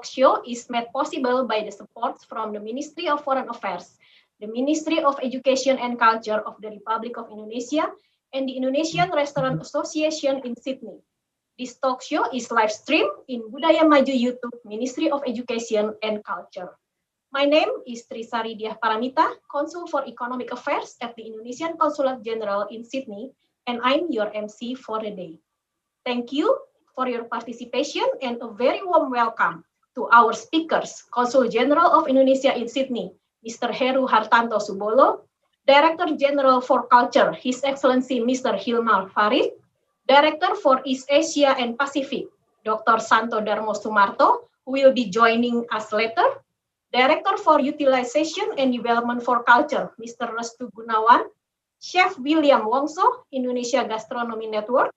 talk show is made possible by the support from the Ministry of Foreign Affairs, the Ministry of Education and Culture of the Republic of Indonesia, and the Indonesian Restaurant Association in Sydney. This talk show is live streamed in Budaya Maju YouTube, Ministry of Education and Culture. My name is Trisari Diah Paramita, Consul for Economic Affairs at the Indonesian Consulate General in Sydney, and I'm your MC for the day. Thank you for your participation and a very warm welcome to our speakers, Consul General of Indonesia in Sydney, Mr. Heru Hartanto Subolo, Director General for Culture, His Excellency Mr. Hilmar Farid, Director for East Asia and Pacific, Dr. Santo Darmo Sumarto, who will be joining us later, Director for Utilization and Development for Culture, Mr. Restu Gunawan, Chef William Wongso, Indonesia Gastronomy Network,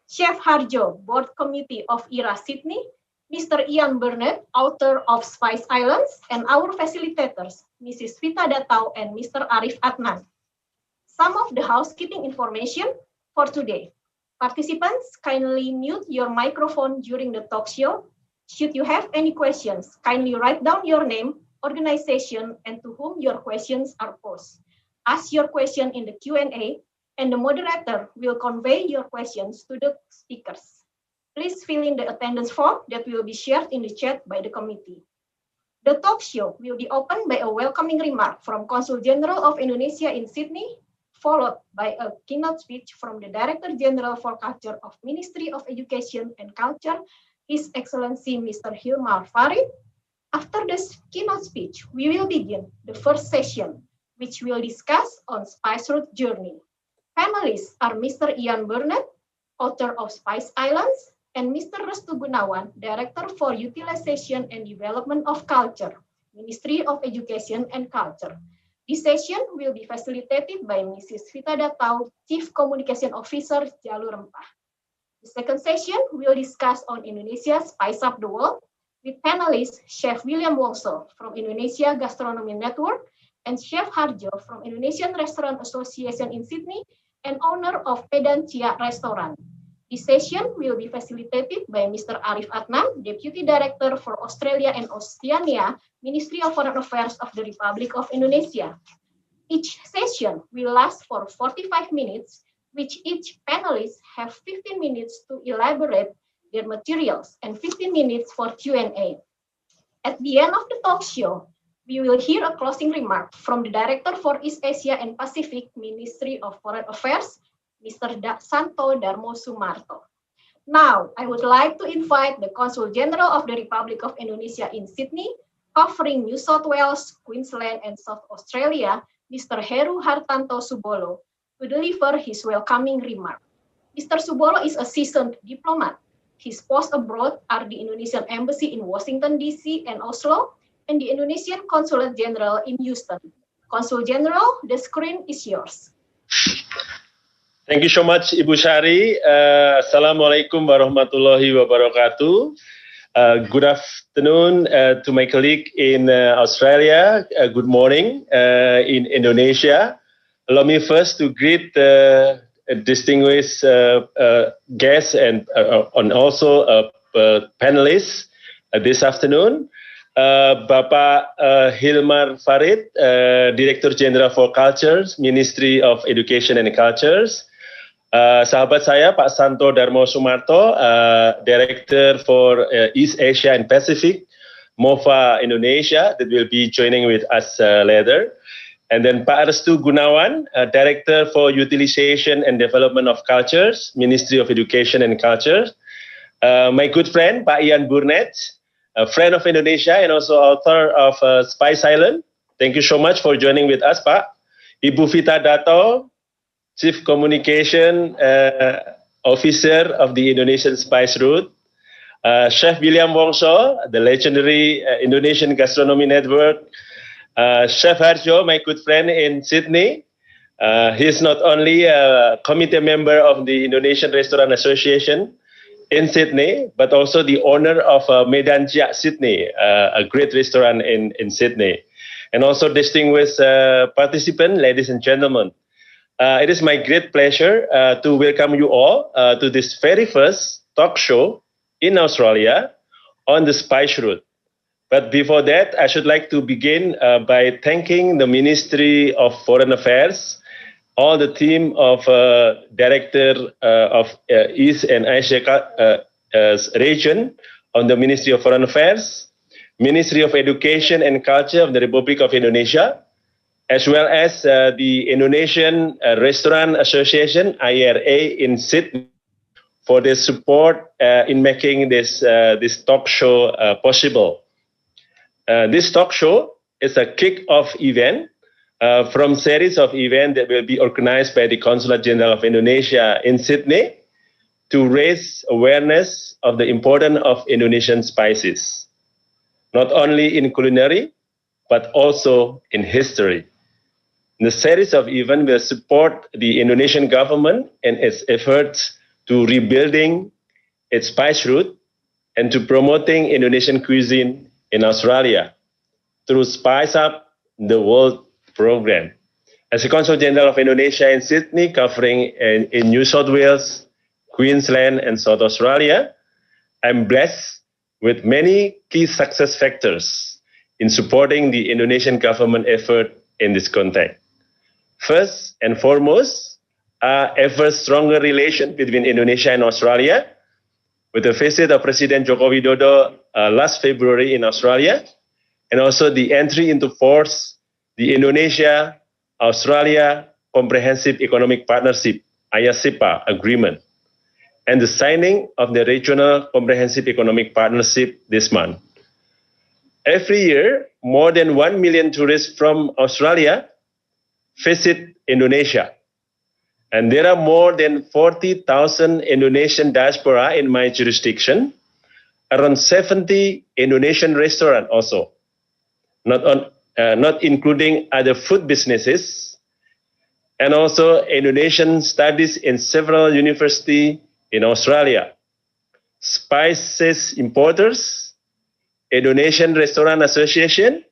Chef Harjo, Board Committee of IRA Sydney, Mr. Ian Burnett, author of Spice Islands, and our facilitators, Mrs. Vita Datau and Mr. Arif Adnan. Some of the housekeeping information for today. Participants, kindly mute your microphone during the talk show. Should you have any questions, kindly write down your name, organization, and to whom your questions are posed. Ask your question in the Q&A, and the moderator will convey your questions to the speakers. Please fill in the attendance form that will be shared in the chat by the committee. The talk show will be opened by a welcoming remark from Consul General of Indonesia in Sydney, followed by a keynote speech from the Director General for Culture of Ministry of Education and Culture, His Excellency Mr. Hilmar Farid. After this keynote speech, we will begin the first session, which will discuss on Spice Route Journey. Panelists are Mr. Ian Burnett, author of Spice Islands, and Mr. Restu Gunawan, Director for Utilization and Development of Culture, Ministry of Education and Culture. This session will be facilitated by Mrs. Vita Datau, Chief Communication Officer, Jalur Rempah. The second session will discuss on Indonesia's Spice Up the World with panelists Chef William Wongso from Indonesia Gastronomy Network and Chef Harjo from Indonesian Restaurant Association in Sydney and owner of Medan Chia Restaurant. This session will be facilitated by Mr. Arif Adnan, Deputy Director for Australia and Oceania, Ministry of Foreign Affairs of the Republic of Indonesia. Each session will last for 45 minutes, which each panelist have 15 minutes to elaborate their materials and 15 minutes for Q&A. At the end of the talk show, we will hear a closing remark from the Director for East Asia and Pacific, Ministry of Foreign Affairs, Mr. Santo Darmo Sumarto. Now, I would like to invite the Consul General of the Republic of Indonesia in Sydney, covering New South Wales, Queensland, and South Australia, Mr. Heru Hartanto Subolo, to deliver his welcoming remark. Mr. Subolo is a seasoned diplomat. His posts abroad are the Indonesian Embassy in Washington, D.C. and Oslo, and the Indonesian Consulate General in Houston. Consul General, the screen is yours. Thank you so much, Ibu Shari. Assalamualaikum warahmatullahi wabarakatuh. Good afternoon to my colleague in Australia. Good morning in Indonesia. Allow me first to greet distinguished guests and also panelists this afternoon. Bapak Hilmar Farid, Director General for Cultures, Ministry of Education and Cultures. Sahabat saya Pak Santo Darmo Sumarto, Director for East Asia and Pacific, MOFA Indonesia, that will be joining with us later. And then Pak Restu Gunawan, Director for Utilization and Development of Cultures, Ministry of Education and Culture. My good friend, Pak Ian Burnett, a friend of Indonesia and also author of Spice Island. Thank you so much for joining with us, Pak. Ibu Vita Datau, Chief Communication Officer of the Indonesian Spice Route. Chef William Wongso, the legendary Indonesian Gastronomy Network. Chef Harjo, my good friend in Sydney. He's not only a committee member of the Indonesian Restaurant Association in Sydney, but also the owner of Medan Chia Sydney, a great restaurant in Sydney. And also distinguished participants, ladies and gentlemen. It is my great pleasure to welcome you all to this very first talk show in Australia on the Spice Route. But before that, I should like to begin by thanking the Ministry of Foreign Affairs, all the team of Director of East and Asia region on the Ministry of Foreign Affairs, Ministry of Education and Culture of the Republic of Indonesia, as well as the Indonesian Restaurant Association, IRA, in Sydney, for their support in making this talk show possible. This talk show is a kick-off event from series of events that will be organized by the Consulate General of Indonesia in Sydney to raise awareness of the importance of Indonesian spices, not only in culinary, but also in history. The series of events will support the Indonesian government in its efforts to rebuilding its spice route and to promoting Indonesian cuisine in Australia through Spice Up the World program. As a Consul General of Indonesia in Sydney, covering in New South Wales, Queensland, and South Australia, I'm blessed with many key success factors in supporting the Indonesian government effort in this context. First and foremost, ever stronger relation between Indonesia and Australia, with the visit of President Joko Widodo last February in Australia, and also the entry into force the Indonesia-Australia Comprehensive Economic Partnership, IASEPA agreement, and the signing of the Regional Comprehensive Economic Partnership this month. Every year, more than 1 million tourists from Australia visit Indonesia. And there are more than 40,000 Indonesian diaspora in my jurisdiction, around 70 Indonesian restaurants also, not including other food businesses, and also Indonesian studies in several universities in Australia. Spices importers, Indonesian Restaurant Association,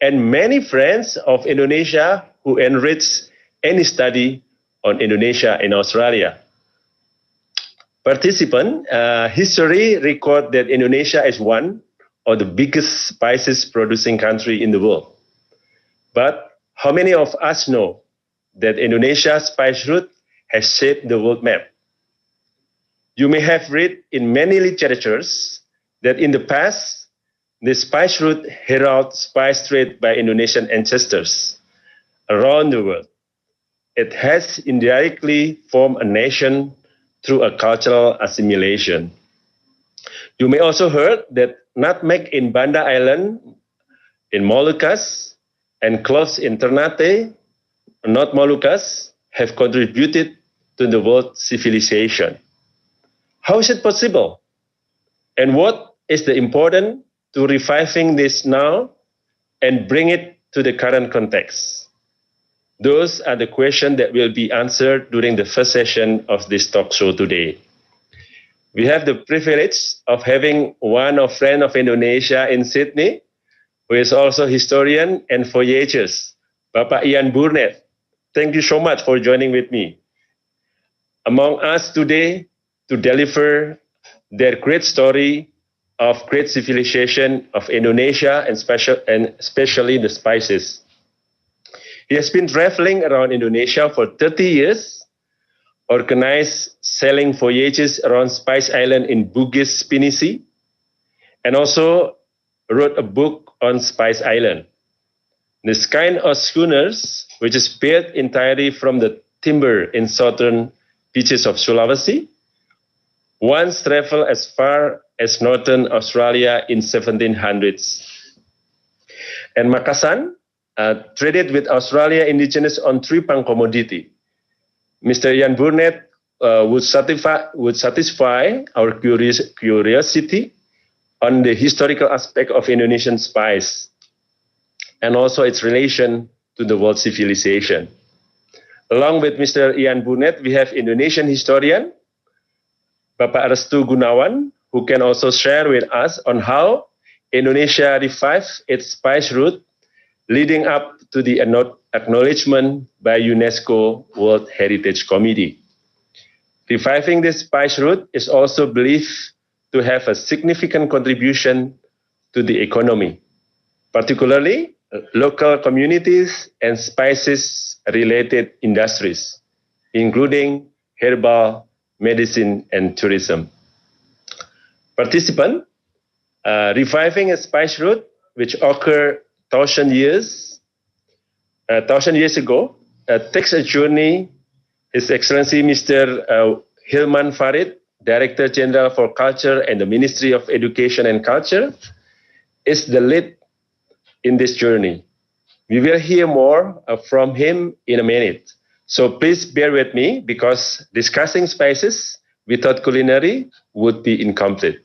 and many friends of Indonesia who enrich any study on Indonesia in Australia. Participant, history record that Indonesia is one of the biggest spices producing country in the world. But how many of us know that Indonesia's spice route has shaped the world map? You may have read in many literatures that in the past, the spice route heralded spice trade by Indonesian ancestors around the world. It has indirectly formed a nation through a cultural assimilation. You may also heard that nutmeg in Banda Island, in Moluccas, and cloves in Ternate, not Moluccas, have contributed to the world civilization. How is it possible? And what is the importance to reviving this now and bring it to the current context? Those are the questions that will be answered during the first session of this talk show today. We have the privilege of having one of friend of Indonesia in Sydney, who is also historian and voyagers, Bapak Ian Burnett. Thank you so much for joining with me. Among us today to deliver their great story of great civilization of Indonesia and especially the spices. He has been traveling around Indonesia for 30 years, organized selling voyages around Spice Island in Bugis, Pinisi, and also wrote a book on Spice Island. This kind of schooners, which is built entirely from the timber in southern beaches of Sulawesi, once traveled as far as northern Australia in 1700s. And Makassar, traded with Australia indigenous on tripang commodity. Mr. Ian Burnett would satisfy our curiosity on the historical aspect of Indonesian spice and also its relation to the world civilization. Along with Mr. Ian Burnett, we have Indonesian historian Bapak Restu Gunawan, who can also share with us on how Indonesia revived its spice route leading up to the acknowledgement by UNESCO World Heritage Committee. Reviving this spice route is also believed to have a significant contribution to the economy, particularly local communities and spices-related industries, including herbal, medicine, and tourism. Participant, reviving a spice route which occurred 1,000 years ago, takes a journey. His Excellency Mr. Hilman Farid, Director General for Culture and the Ministry of Education and Culture, is the lead in this journey. We will hear more from him in a minute. So please bear with me, because discussing spices without culinary would be incomplete.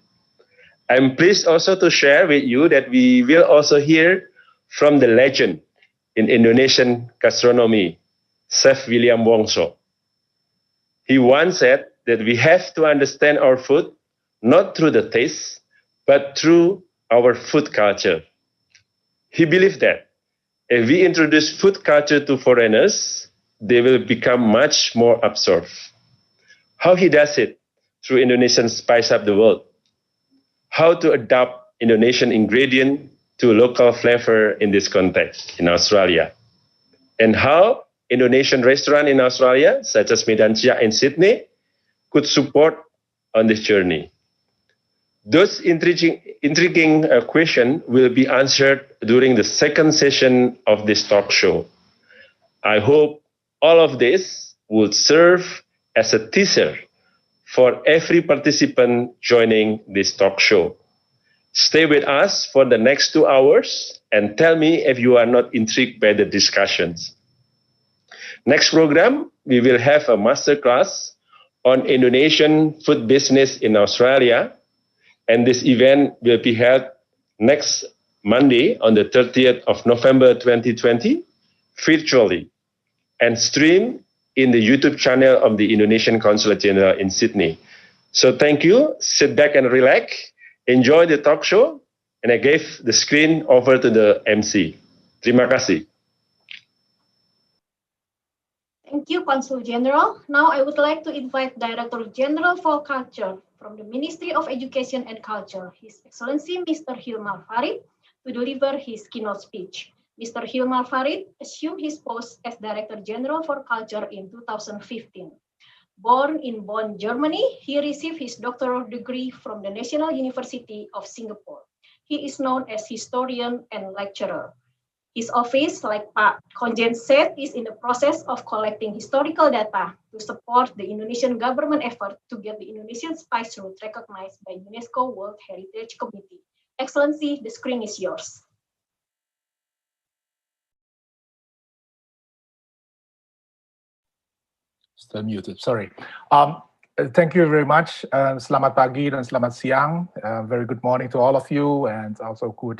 I'm pleased also to share with you that we will also hear from the legend in Indonesian gastronomy, Chef William Wongso. He once said that we have to understand our food not through the taste, but through our food culture. He believed that if we introduce food culture to foreigners, they will become much more absorbed. How he does it? Through Indonesian Spice Up the World. How to adapt Indonesian ingredient to local flavor in this context in Australia. And how Indonesian restaurant in Australia, such as Medan Siak in Sydney, could support on this journey. Those intriguing questions will be answered during the second session of this talk show. I hope all of this will serve as a teaser for every participant joining this talk show. Stay with us for the next 2 hours and tell me if you are not intrigued by the discussions. Next program, we will have a masterclass on Indonesian food business in Australia. And this event will be held next Monday on the 30th of November 2020, virtually, and streamed in the YouTube channel of the Indonesian Consulate General in Sydney. So thank you, sit back and relax, enjoy the talk show, and I gave the screen over to the MC. Terima kasih. Thank you, Consul General. Now I would like to invite Director General for Culture from the Ministry of Education and Culture, His Excellency Mr. Hilman Farid, to deliver his keynote speech. Mr. Hilman Farid assumed his post as Director General for Culture in 2015. Born in Bonn, Germany, he received his doctoral degree from the National University of Singapore. He is known as historian and lecturer. His office, like Pak Konjen said, is in the process of collecting historical data to support the Indonesian government effort to get the Indonesian spice route recognized by UNESCO World Heritage Committee. Excellency, the screen is yours. Still muted, sorry. Thank you very much. Selamat pagi dan selamat siang. Very good morning to all of you, and also good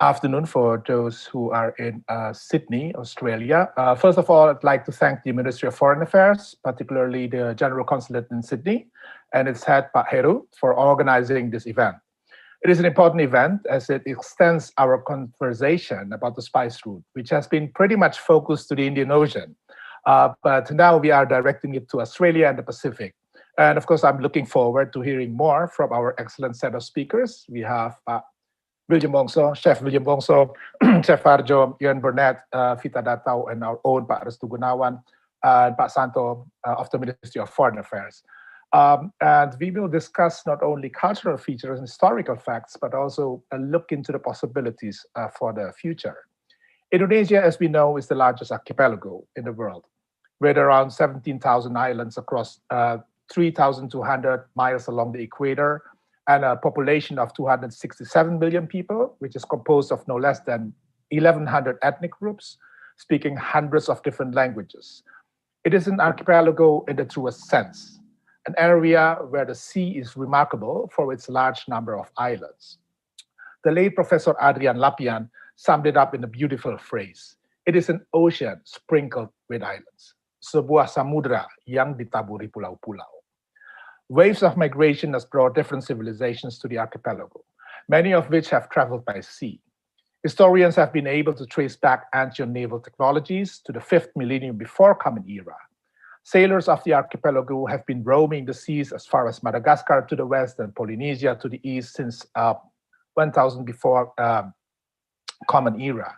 afternoon for those who are in Sydney, Australia. First of all, I'd like to thank the Ministry of Foreign Affairs, particularly the General Consulate in Sydney, and its head, Pak Heru, for organizing this event. It is an important event as it extends our conversation about the spice route, which has been pretty much focused to the Indian Ocean. But now we are directing it to Australia and the Pacific. And of course, I'm looking forward to hearing more from our excellent set of speakers. We have William Wongso, Chef William Wongso, Chef Harjo, Ian Burnett, Vita Datau, and our own Pak Restu Gunawan, and Pak Santo of the Ministry of Foreign Affairs. And we will discuss not only cultural features and historical facts, but also a look into the possibilities for the future. Indonesia, as we know, is the largest archipelago in the world, with around 17,000 islands across 3,200 miles along the equator, and a population of 267 million people, which is composed of no less than 1,100 ethnic groups, speaking hundreds of different languages. It is an archipelago in the truest sense, an area where the sea is remarkable for its large number of islands. The late Professor Adrian Lapian summed it up in a beautiful phrase. It is an ocean sprinkled with islands, sebuah samudra yang ditaburi pulau-pulau. Waves of migration has brought different civilizations to the archipelago, many of which have traveled by sea. Historians have been able to trace back ancient naval technologies to the 5th millennium before Common Era. Sailors of the archipelago have been roaming the seas as far as Madagascar to the west and Polynesia to the east since 1000 before Common Era.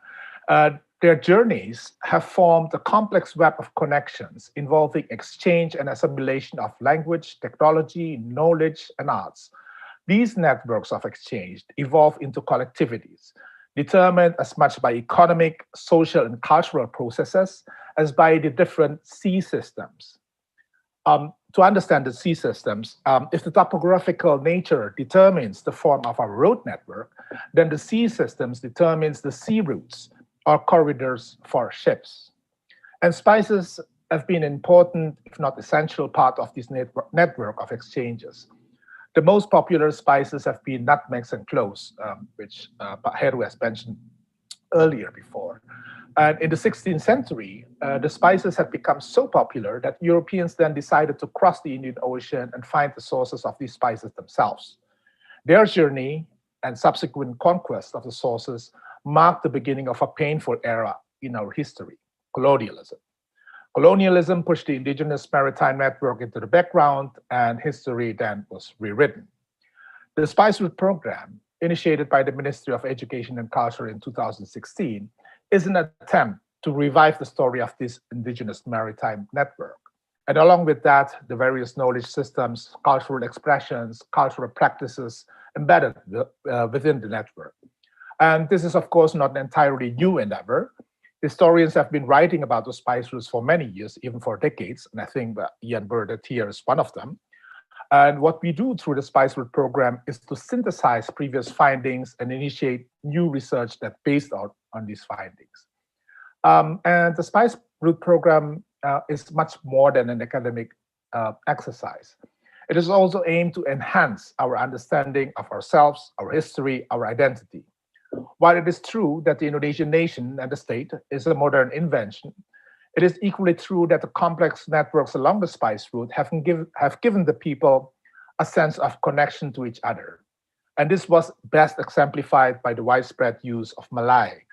Their journeys have formed a complex web of connections involving exchange and assimilation of language, technology, knowledge, and arts. These networks of exchange evolve into collectivities, determined as much by economic, social, and cultural processes as by the different sea systems. To understand the sea systems, if the topographical nature determines the form of our road network, then the sea systems determines the sea routes or corridors for ships. And spices have been an important, if not essential, part of this network of exchanges. The most popular spices have been nutmegs and cloves, which Heru has mentioned earlier before. And in the 16th century, the spices had become so popular that Europeans then decided to cross the Indian Ocean and find the sources of these spices themselves. Their journey and subsequent conquest of the sources marked the beginning of a painful era in our history, colonialism. Colonialism pushed the indigenous maritime network into the background, and history then was rewritten. The Spice Route program, initiated by the Ministry of Education and Culture in 2016, is an attempt to revive the story of this indigenous maritime network. And along with that, the various knowledge systems, cultural expressions, cultural practices embedded within the network. And this is, of course, not an entirely new endeavor. Historians have been writing about the spice routes for many years, even for decades, and I think that Ian Burdett here is one of them. And what we do through the Spice Route program is to synthesize previous findings and initiate new research that's based on these findings. And the Spice Route program is much more than an academic exercise. It is also aimed to enhance our understanding of ourselves, our history, our identity. While it is true that the Indonesian nation and the state is a modern invention, it is equally true that the complex networks along the spice route have given the people a sense of connection to each other. And this was best exemplified by the widespread use of Malay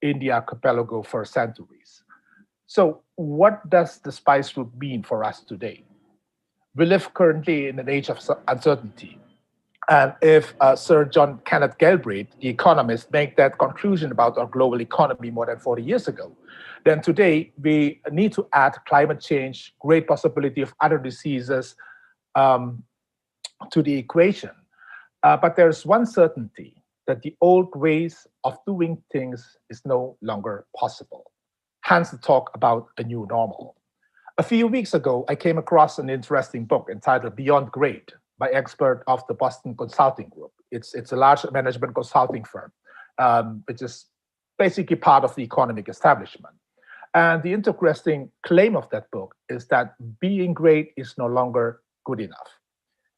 in the archipelago for centuries. So what does the spice route mean for us today? We live currently in an age of uncertainty. And if Sir John Kenneth Galbraith, the economist, made that conclusion about our global economy more than 40 years ago, then today we need to add climate change, great possibility of other diseases to the equation. But there's one certainty, that the old ways of doing things is no longer possible. Hence the talk about a new normal. A few weeks ago, I came across an interesting book entitled Beyond Grade, by expert of the Boston Consulting Group. It's a large management consulting firm, which is basically part of the economic establishment. And the interesting claim of that book is that being great is no longer good enough.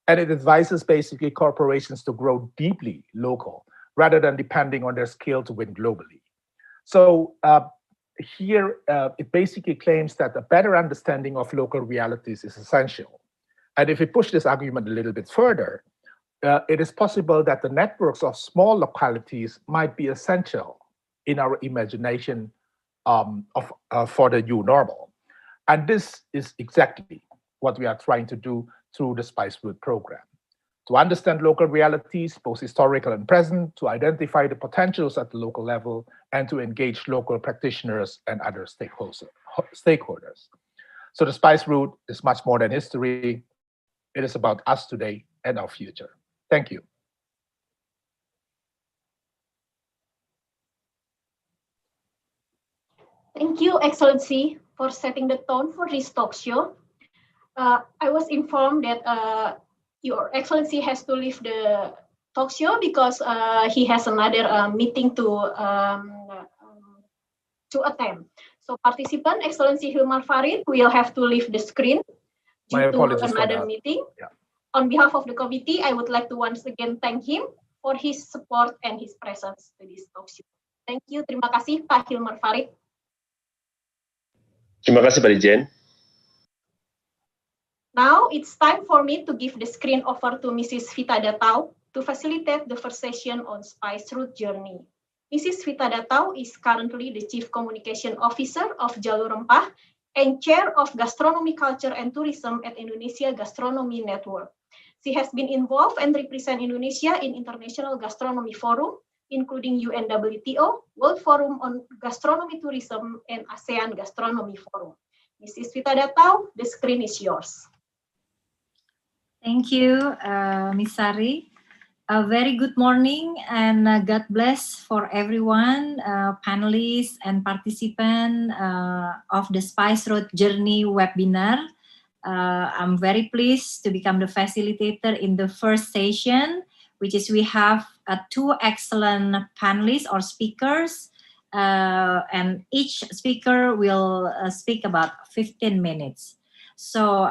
And it advises basically corporations to grow deeply local rather than depending on their skill to win globally. So here, it basically claims that a better understanding of local realities is essential. And if we push this argument a little bit further, it is possible that the networks of small localities might be essential in our imagination for the new normal. And this is exactly what we are trying to do through the Spice Route program. To understand local realities, both historical and present, to identify the potentials at the local level, and to engage local practitioners and other stakeholders. So the Spice Route is much more than history. It is about us today and our future. Thank you. Thank you, Excellency, for setting the tone for this talk show. I was informed that Your Excellency has to leave the talk show because he has another meeting to attend. So participant, Excellency Hilmar Farid, will have to leave the screen due to another meeting. Yeah. On behalf of the committee, I would like to once again thank him for his support and his presence to this talk show. Thank you. Terima kasih, Pak Hilmar Farid. Terima kasih, Pak Dirjen. Now it's time for me to give the screen over to Mrs. Vita Datau to facilitate the first session on Spice Route Journey. Mrs. Vita Datau is currently the Chief Communication Officer of Jalur Rempah and Chair of Gastronomy, Culture and Tourism at Indonesia Gastronomy Network. She has been involved and represent Indonesia in international gastronomy forum, including UNWTO, World Forum on Gastronomy Tourism, and ASEAN Gastronomy Forum. Mrs. Vita Datau, the screen is yours. Thank you, Ms. Sari. A very good morning and God bless for everyone, panelists and participants of the Spice Road Journey webinar. I'm very pleased to become the facilitator in the first session, which is we have two excellent panelists or speakers, and each speaker will speak about 15 minutes. So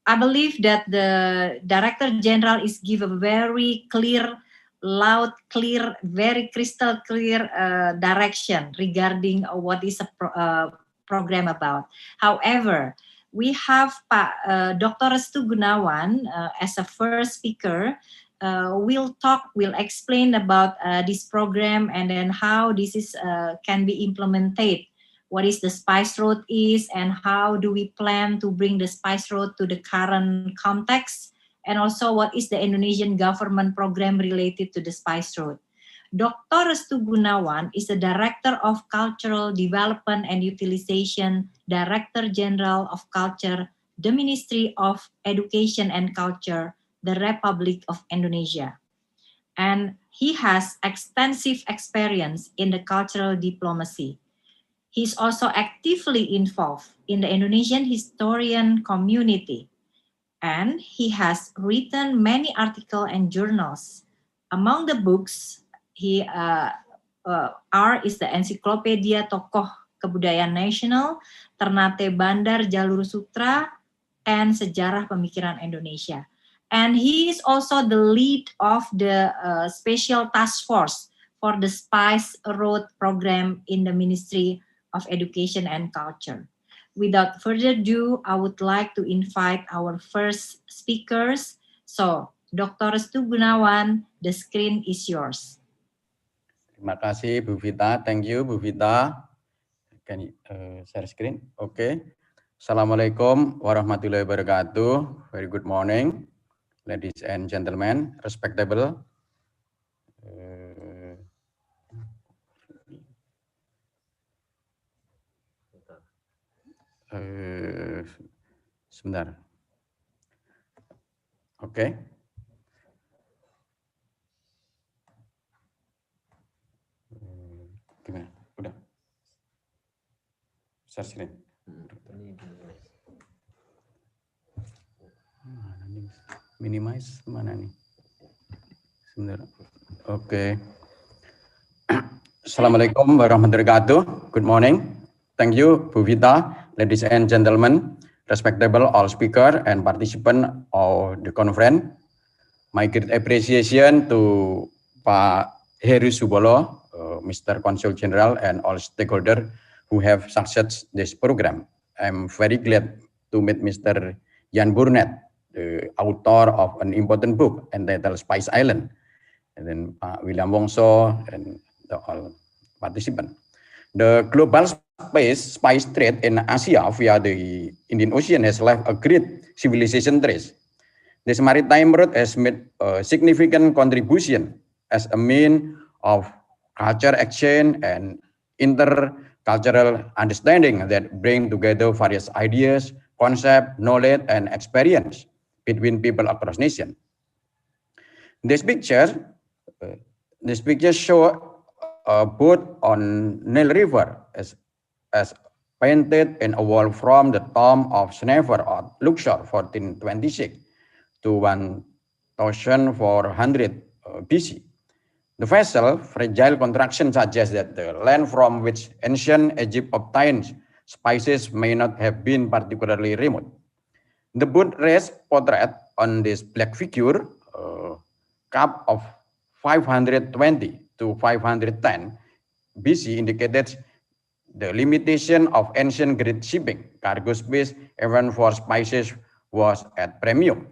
I believe that the Director General is give a very clear, loud, clear, very crystal clear direction regarding what is a program about. However, we have Dr. Restu Gunawan as a first speaker. Will explain about this program and then how this is can be implemented. What is the Spice Road is and how do we plan to bring the Spice Road to the current context, and also what is the Indonesian government program related to the Spice Road. Dr. Restu Gunawan is the Director of Cultural Development and Utilization, Director General of Culture, the Ministry of Education and Culture, the Republic of Indonesia. And he has extensive experience in the cultural diplomacy. He's also actively involved in the Indonesian historian community, and he has written many articles and journals. Among the books, he is the Encyclopedia Tokoh Kebudayaan Nasional, Ternate Bandar Jalur Sutra, and Sejarah Pemikiran Indonesia. And he is also the lead of the Special Task Force for the Spice Road program in the Ministry of Education and Culture. Without further ado, I would like to invite our first speakers. So, Dr. Restu Gunawan, the screen is yours. Terima kasih, Bu Vita. Thank you, Bu Vita. Can you share screen? Okay. Assalamualaikum warahmatullahi wabarakatuh. Very good morning, ladies and gentlemen, respectable. Sebentar. Oke. Gimana? Udah. Share screen. Mana nih? Minimize mana nih? Sebentar. Oke. Assalamualaikum warahmatullahi wabarakatuh. Good morning. Thank you, Bu Vita, ladies and gentlemen, respectable all speaker and participant of the conference. My great appreciation to Pak Heru Subolo, Mr. Consul General, and all stakeholders who have successed this program. I'm very glad to meet Mr. Jan Burnett, the author of an important book entitled Spice Island, and then Pak William Wongso and the all participants. The global spice trade in Asia via the Indian Ocean has left a great civilization trace. This maritime route has made a significant contribution as a means of culture exchange and intercultural understanding that bring together various ideas, concepts, knowledge, and experience between people across nations. This picture shows a boat on Nile River as painted in a wall from the tomb of Snefer at Luxor 1426 to 1400 BC. The vessel, fragile construction suggests that the land from which ancient Egypt obtained spices may not have been particularly remote. The boat race portrait on this black figure, cap of 520 to 510 BC indicated the limitation of ancient Greek shipping. Cargo space, even for spices, was at premium.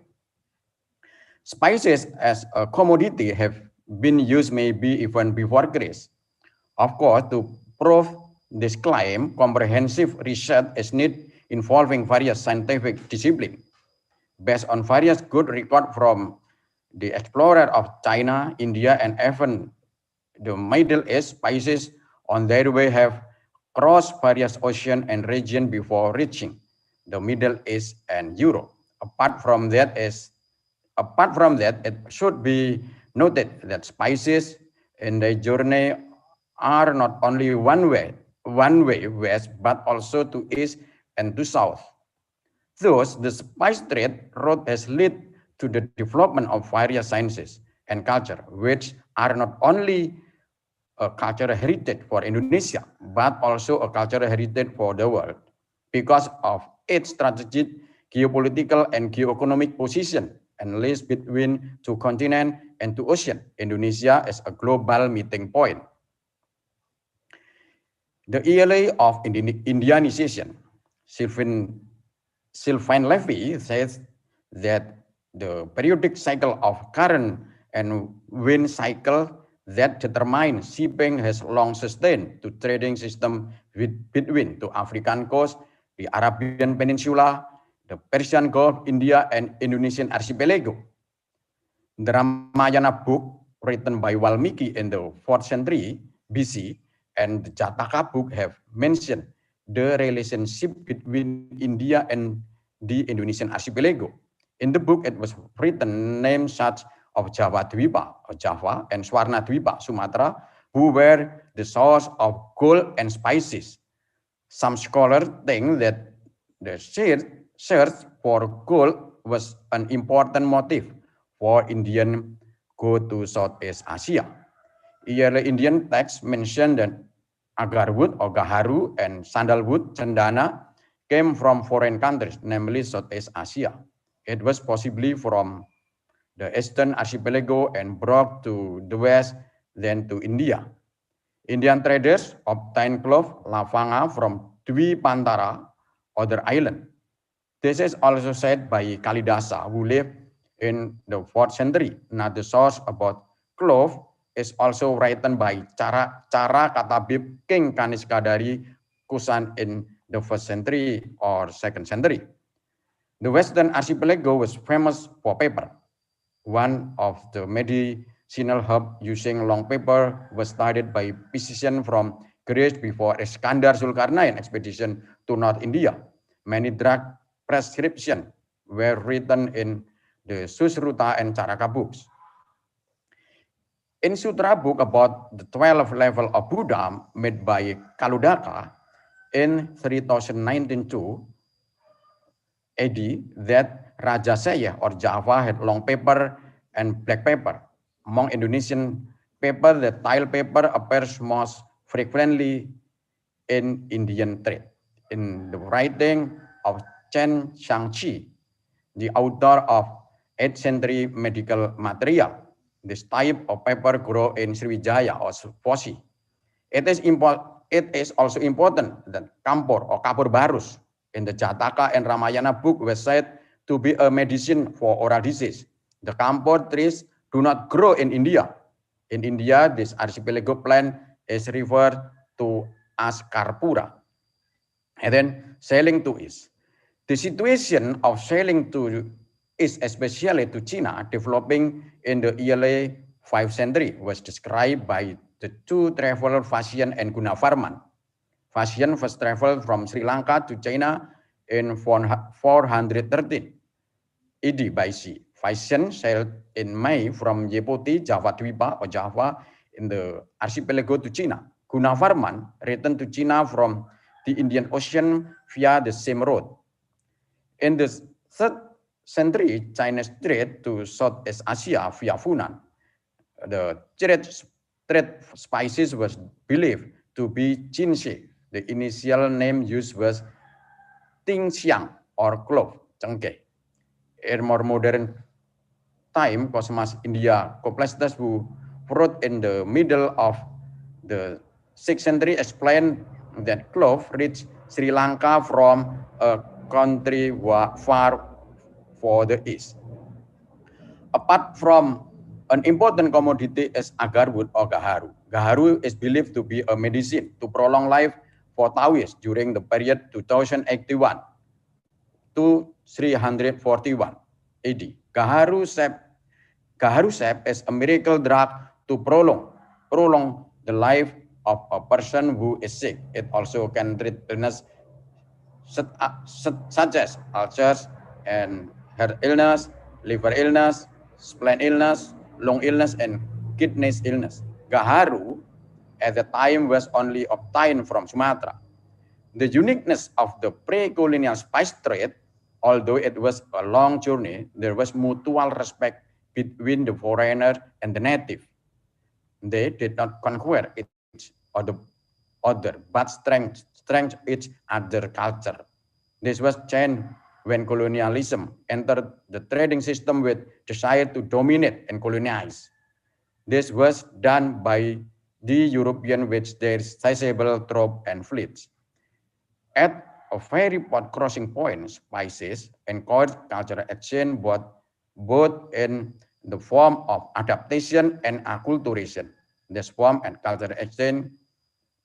Spices as a commodity have been used maybe even before Greece. Of course, to prove this claim, comprehensive research is needed involving various scientific disciplines. based on various good records from the explorer of China, India, and even the Middle East. Spices on their way have crossed various oceans and regions before reaching the Middle East and Europe. Apart from that, it should be noted that spices in their journey are not only one way west, but also to east and to south. Thus, the spice trade route has led to the development of various sciences and culture, which are not only a cultural heritage for Indonesia, but also a cultural heritage for the world because of its strategic, geopolitical, and geoeconomic position and lies between two continents and two oceans. Indonesia is a global meeting point. The ELA of Indonesian, Sylvain Levy says that the periodic cycle of current and wind cycle that determine shipping has long sustained to trading system between the African coast, the Arabian Peninsula, the Persian Gulf, India, and Indonesian archipelago. The Ramayana book written by Valmiki in the 4th century BC and the Jataka book have mentioned the relationship between India and the Indonesian archipelago. In the book, it was written names such of Java Dwipa, or Java, and Swarna Dwipa, Sumatra, who were the source of gold and spices. Some scholars think that the search for gold was an important motive for Indian go to Southeast Asia. Early Indian texts mention that agarwood or gaharu and sandalwood, cendana, came from foreign countries, namely Southeast Asia. It was possibly from the eastern archipelago and brought to the west, then to India. Indian traders obtained cloth lavanga from Dwi Pantara, other island. This is also said by Kalidasa, who lived in the 4th century. Another source about cloth is also written by Cara Katabib King Kaniska dari Kusan in the 1st century or 2nd century. The Western archipelago was famous for paper. One of the medicinal herbs using long paper was studied by physicians from Greece before Iskandar Zulkarnain expedition to North India. Many drug prescriptions were written in the Susruta and Charaka books. In Sutra book about the 12 level of Buddha made by Kaludaka in 3092 AD, that Rajasaya or Java had long paper and black paper. Among Indonesian paper, the tile paper appears most frequently in Indian trade. In the writing of Chen Shangqi, the author of 8th century medical material, this type of paper grow in Sriwijaya or Posi. It is also important that Kampur or Kapur Barus in the Jataka and Ramayana book was said to be a medicine for oral disease. The Kampur trees do not grow in India. In India, this archipelago plant is referred to as Karpura. And then sailing to east. The situation of sailing to east, especially to China, developing in the early 5th century, was described by the two travelers, Fashion and Gunavarman. Fashion first traveled from Sri Lanka to China in 413 AD by sea. Fashion sailed in May from Yepoti, Java Dwipa or Java in the archipelago to China. Gunavarman returned to China from the Indian Ocean via the same road. In the 3rd century, Chinese trade to Southeast Asia via Funan. The trade spices was believed to be Jinshi. The initial name used was Tingxiang or clove, Chengke. In more modern time, Cosmas India Coplastus, who wrote in the middle of the 6th century, explained that clove reached Sri Lanka from a country far for the east. Apart from an important commodity is agarwood or gaharu. Gaharu is believed to be a medicine to prolong life for Taoists during the period 2081 to 341. AD. Gaharu sap is a miracle drug to prolong the life of a person who is sick. It also can treat illness such as ulcers and heart illness, liver illness, spleen illness, lung illness, and kidney illness. Gaharu at the time was only obtained from Sumatra. The uniqueness of the pre-colonial spice trade, although it was a long journey, there was mutual respect between the foreigner and the native. They did not conquer each other, but strengthened each other culture. This was changed when colonialism entered the trading system with desire to dominate and colonize. This was done by the European with their sizable troop and fleets. At a very crossing point, spices encouraged cultural exchange both in the form of adaptation and acculturation. This form and cultural exchange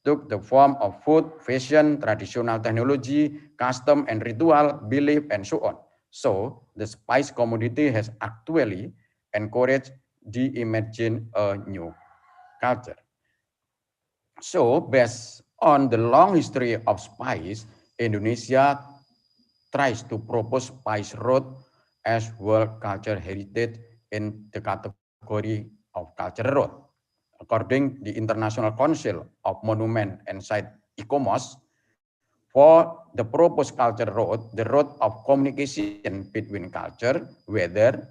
took the form of food, fashion, traditional technology, custom and ritual, belief, and so on. So the spice commodity has actually encouraged the emergence a new culture. So based on the long history of spice, Indonesia tries to propose Spice Road as World Cultural Heritage in the category of Cultural Road. According to the International Council of Monument and Site ICOMOS, for the proposed culture road, the road of communication between culture, whether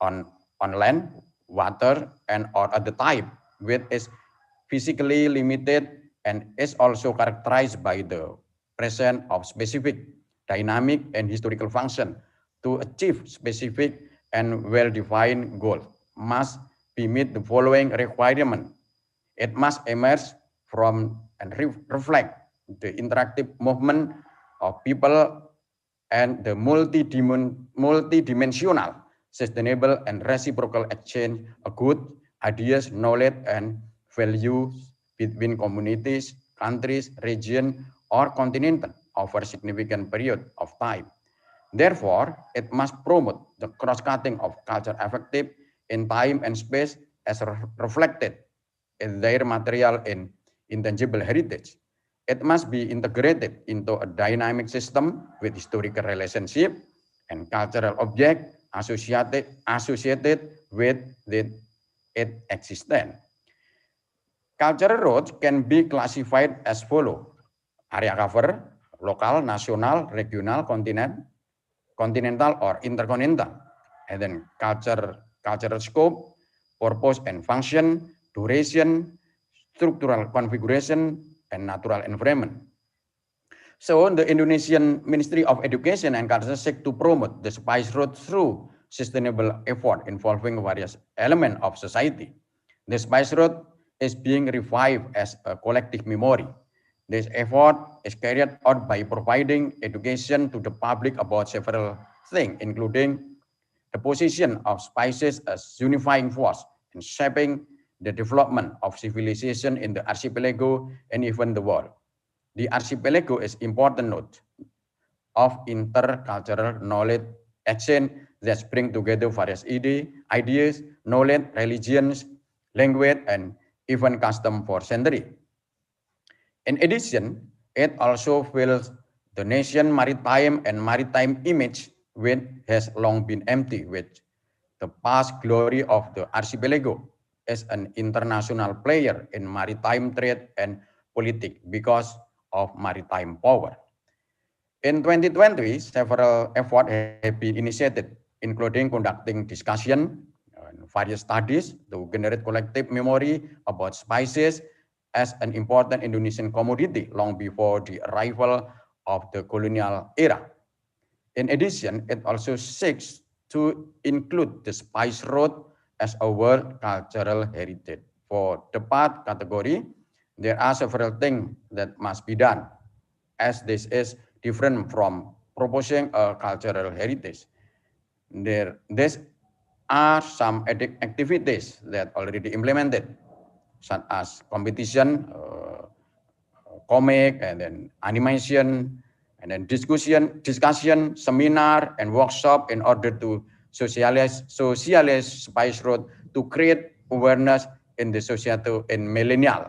on land, water, and or other type, which is physically limited and is also characterized by the presence of specific dynamic and historical function to achieve specific and well-defined goal must be meet the following requirement. It must emerge from and reflect the interactive movement of people and the multidimensional, sustainable and reciprocal exchange of goods, ideas, knowledge, and values between communities, countries, region, or continent over a significant period of time. Therefore, it must promote the cross-cutting of culture effective in time and space as reflected in their material and intangible heritage. It must be integrated into a dynamic system with historical relationship and cultural object associated with its existence. Cultural roads can be classified as follows: area cover, local, national, regional, continental, or intercontinental, and then cultural scope, purpose and function, duration, structural configuration, and natural environment. So the Indonesian Ministry of Education and Culture seek to promote the Spice Road through sustainable effort involving various elements of society. The Spice Road is being revived as a collective memory. This effort is carried out by providing education to the public about several things, including the position of spices as unifying force in shaping the development of civilization in the archipelago and even the world. The archipelago is important node of intercultural knowledge exchange that bring together various ideas, knowledge, religions, language, and even custom for centuries. In addition, it also fills the nation maritime image which has long been empty, with the past glory of the archipelago as an international player in maritime trade and politics because of maritime power. In 2020, several efforts have been initiated, including conducting discussion and various studies to generate collective memory about spices as an important Indonesian commodity long before the arrival of the colonial era. In addition, it also seeks to include the Spice Road as a World Cultural Heritage. For the part category, there are several things that must be done, as this is different from proposing a cultural heritage. These are some activities that already implemented, such as competition, comic, and then animation, and then discussion, seminar, and workshop in order to socialist spice road to create awareness in the society and millennial.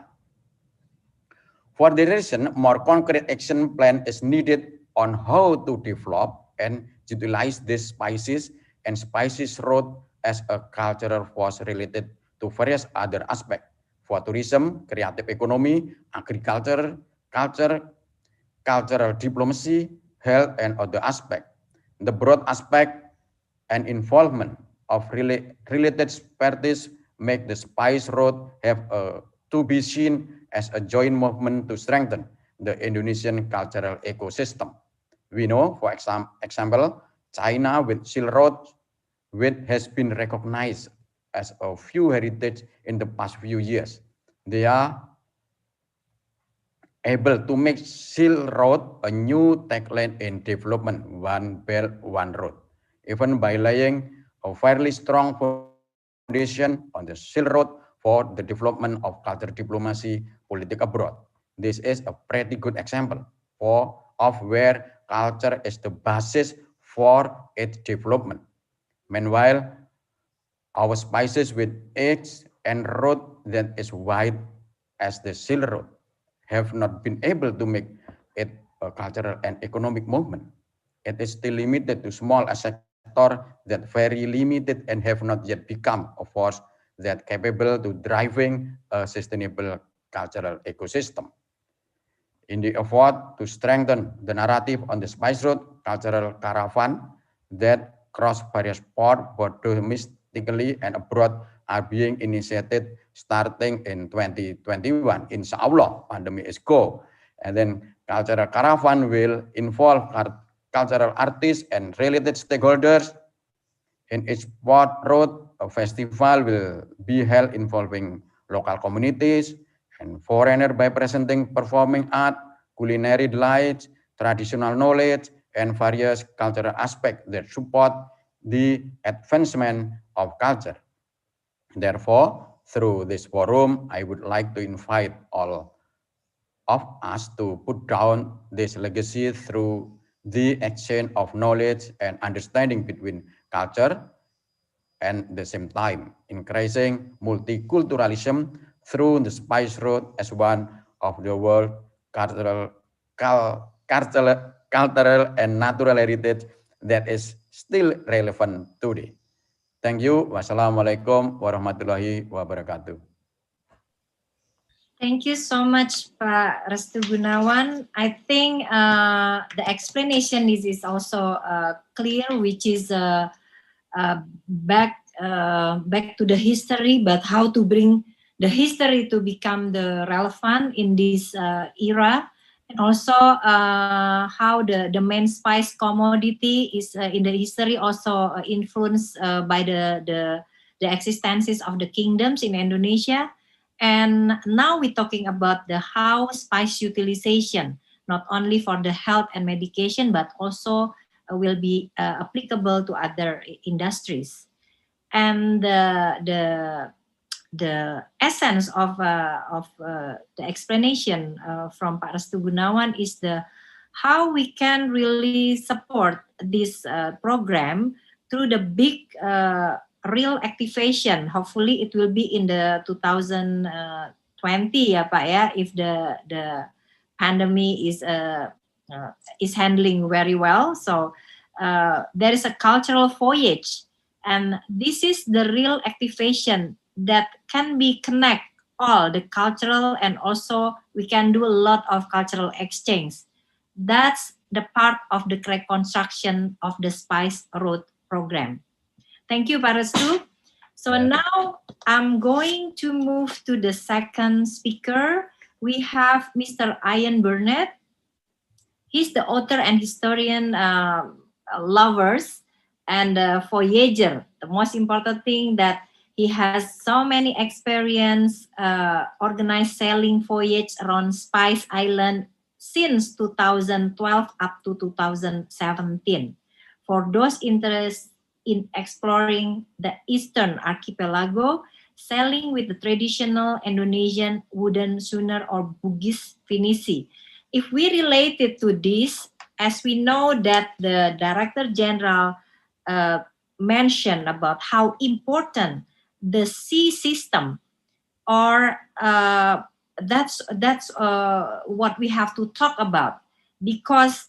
For the reason, more concrete action plan is needed on how to develop and utilize these spices and spices road as a cultural force related to various other aspects for tourism, creative economy, agriculture, cultural diplomacy, health, and other aspects. The broad aspect and involvement of related parties make the Spice Road have to be seen as a joint movement to strengthen the Indonesian cultural ecosystem. We know, for example, China with Silk Road, which has been recognized as a few heritage in the past few years. They are able to make Silk Road a new tagline in development, one belt, one road, even by laying a fairly strong foundation on the Silk Road for the development of culture diplomacy, politics abroad. This is a pretty good example of where culture is the basis for its development. Meanwhile, our spices with edge and road that is wide as the Silk Road have not been able to make it a cultural and economic movement. It is still limited to small sector that very limited and have not yet become a force that capable to driving a sustainable cultural ecosystem. In the effort to strengthen the narrative on the Spice Road cultural caravan that cross various ports both domestically and abroad are being initiated starting in 2021. Inshallah, pandemic is go. And then cultural caravan will involve cultural artists and related stakeholders. In each port road, a festival will be held involving local communities and foreigners by presenting performing art, culinary delights, traditional knowledge, and various cultural aspects that support the advancement of culture. Therefore, through this forum, I would like to invite all of us to put down this legacy through the exchange of knowledge and understanding between culture and at the same time increasing multiculturalism through the Spice Road as one of the world cultural and natural heritage that is still relevant today. Thank you. Wassalamualaikum warahmatullahi wabarakatuh. Thank you so much, Pak Restu Gunawan. I think the explanation is also clear, which is back to the history, but how to bring the history to become the relevant in this era, and also how the main spice commodity is in the history also influenced by the existences of the kingdoms in Indonesia. And now we're talking about the how spice utilization, not only for the health and medication, but also will be applicable to other industries. And the essence of the explanation from Pak Restu Gunawan is the how we can really support this program through the big real activation. Hopefully it will be in the 2020 ya Pak ya, if the pandemic is handling very well. So there is a cultural voyage, and this is the real activation that can be connect all the cultural, and also we can do a lot of cultural exchange. That's the part of the reconstruction of the Spice Road program. Thank you, Pak Restu. So now I'm going to move to the second speaker. We have Mr. Ian Burnett. He's the author and historian lovers and voyager. The most important thing that he has so many experience organized sailing voyage around Spice Island since 2012 up to 2017. For those interested in exploring the Eastern Archipelago, sailing with the traditional Indonesian wooden schooner or Bugis finisi. If we relate it to this, as we know that the Director General mention about how important the sea system, or that's what we have to talk about, because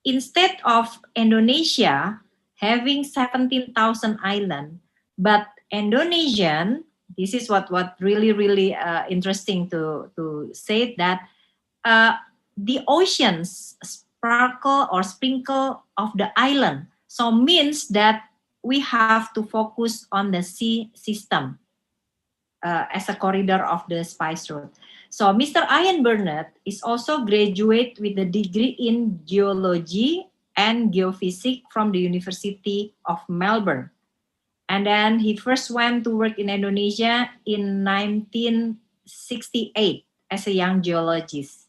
instead of Indonesia having 17,000 islands, but Indonesian, this is what really interesting to say, that the oceans sparkle or sprinkle of the island. So means that we have to focus on the sea system as a corridor of the spice route. So Mr. Ian Burnett is also graduate with a degree in geology and geophysics from the University of Melbourne. And then he first went to work in Indonesia in 1968 as a young geologist.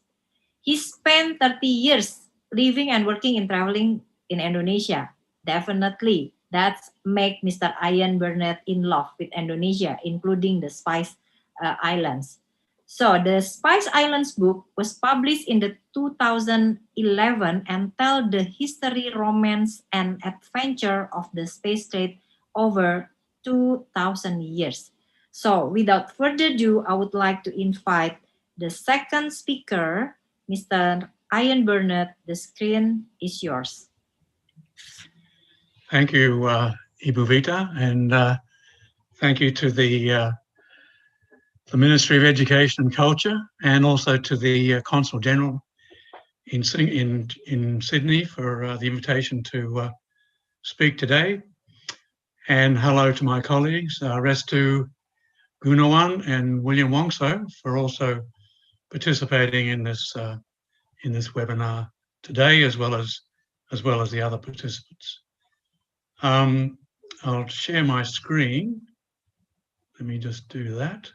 He spent 30 years living and working and traveling in Indonesia. Definitely, that's make Mr. Ian Burnett in love with Indonesia, including the Spice Islands. So the Spice Islands book was published in the 2011 and tell the history, romance, and adventure of the space trade over 2,000 years. So without further ado, I would like to invite the second speaker, Mr. Ian Burnett. The screen is yours. Thank you, Ibu Vita, and thank you to the Ministry of Education and Culture, and also to the Consul General in Sydney for the invitation to speak today. And hello to my colleagues, Restu Gunawan and William Wongso, for also participating in this webinar today, as well as the other participants. I'll share my screen. Let me just do that.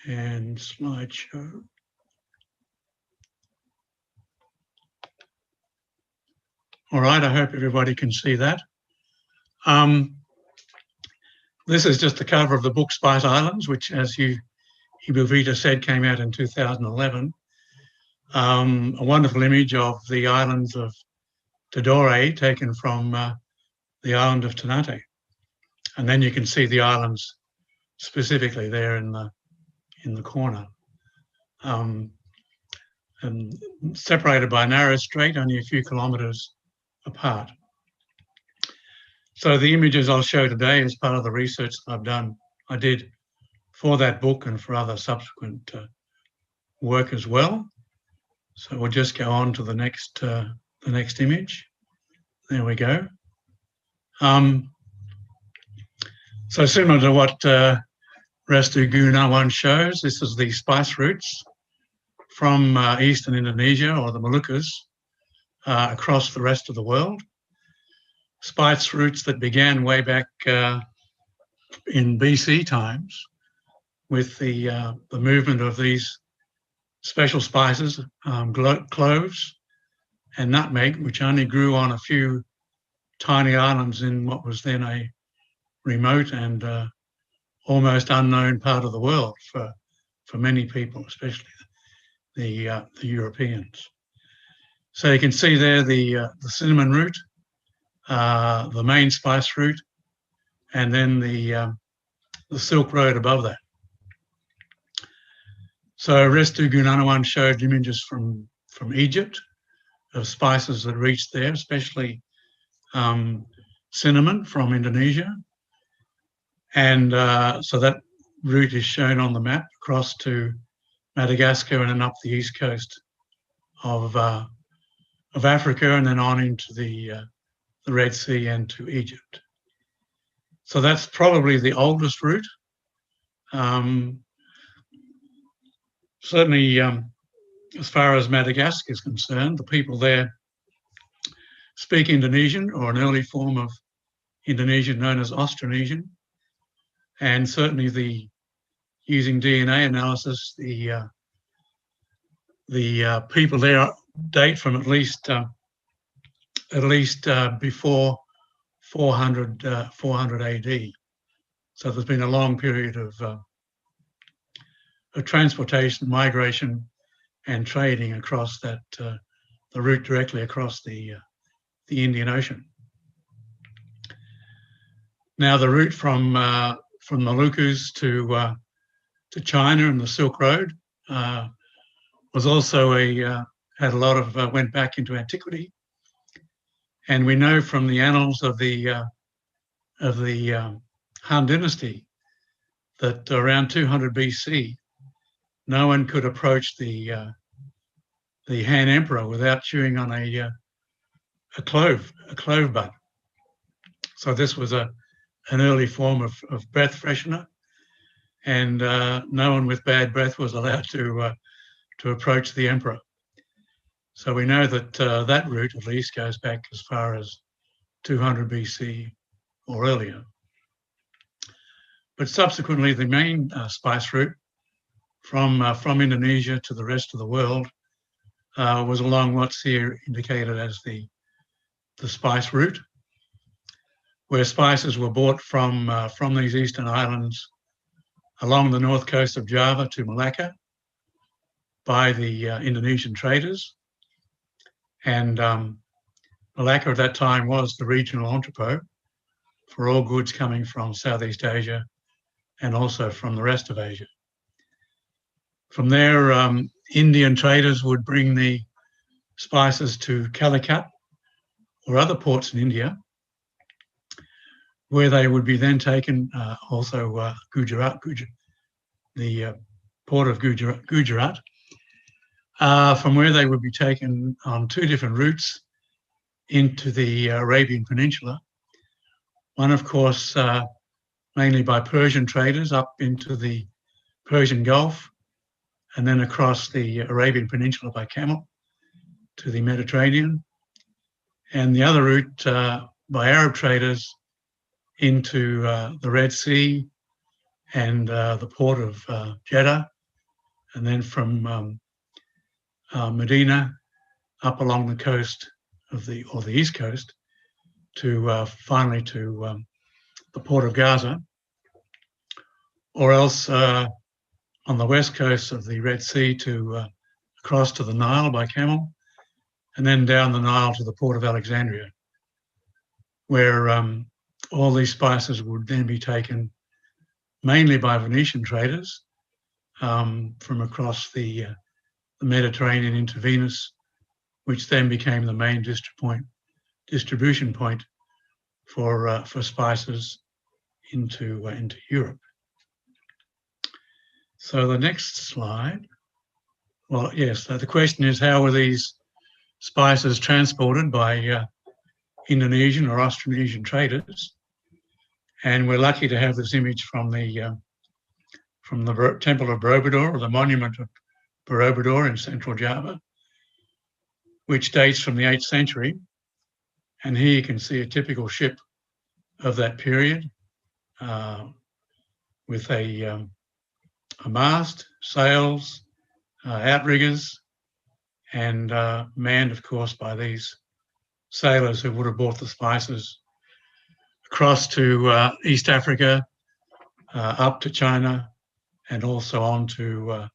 And slideshow. All right, I hope everybody can see that. This is just the cover of the book Spice Islands, which, as Ibu Vita said, came out in 2011. A wonderful image of the islands of Tidore taken from the island of Ternate. And then you can see the islands specifically there in the corner. And separated by a narrow strait, only a few kilometres apart. So the images I'll show today is part of the research that I did for that book and for other subsequent work as well. So we'll just go on to the next image. There we go. So similar to what Restu Gunawan shows, this is the spice routes from eastern Indonesia, or the Moluccas, across the rest of the world. Spice routes that began way back in BC times with the movement of these special spices, cloves and nutmeg, which only grew on a few tiny islands in what was then a remote and almost unknown part of the world for many people, especially the Europeans. So you can see there the cinnamon root, the main spice route, and then the Silk Road above that. So Restu Gunawan showed images from Egypt of spices that reached there, especially cinnamon from Indonesia. And so that route is shown on the map across to Madagascar and then up the east coast of Africa, and then on into the Red Sea and to Egypt. So that's probably the oldest route. Certainly, as far as Madagascar is concerned, the people there speak Indonesian, or an early form of Indonesian known as Austronesian. And certainly using DNA analysis, the people there date from at least before 400 AD. So there's been a long period of transportation, migration, and trading across that the route directly across the Indian Ocean. Now the route from Moluccas to China and the Silk Road was also had a lot of went back into antiquity, and we know from the annals of the Han Dynasty that around 200 BC, no one could approach the Han Emperor without chewing on a clove bud. So this was an early form of breath freshener, and no one with bad breath was allowed to approach the emperor. So we know that that route at least goes back as far as 200 BC or earlier. But subsequently, the main spice route from Indonesia to the rest of the world was along what's here indicated as the spice route, where spices were bought from these eastern islands along the north coast of Java to Malacca by the Indonesian traders. And Malacca at that time was the regional entrepot for all goods coming from Southeast Asia and also from the rest of Asia. From there, Indian traders would bring the spices to Calicut or other ports in India, where they would be then taken, also Gujarat, the port of Gujarat, from where they would be taken on two different routes into the Arabian Peninsula. One, of course, mainly by Persian traders up into the Persian Gulf, and then across the Arabian Peninsula by camel to the Mediterranean. And the other route by Arab traders into the Red Sea and the port of Jeddah, and then from Medina up along the coast of the east coast to finally to the port of Gaza, or else on the west coast of the Red Sea to across to the Nile by camel, and then down the Nile to the port of Alexandria, where all these spices would then be taken mainly by Venetian traders from across the Mediterranean into Venus, which then became the main distribution point for spices into Europe. So the next slide. Well, yes, so the question is, how were these spices transported by Indonesian or Austronesian traders? And we're lucky to have this image from the Temple of Borobudur, or the Monument of Borobudur in central Java, which dates from the 8th century. And here you can see a typical ship of that period with a mast, sails, outriggers, and manned, of course, by these sailors who would have brought the spices across to East Africa, up to China, and also on to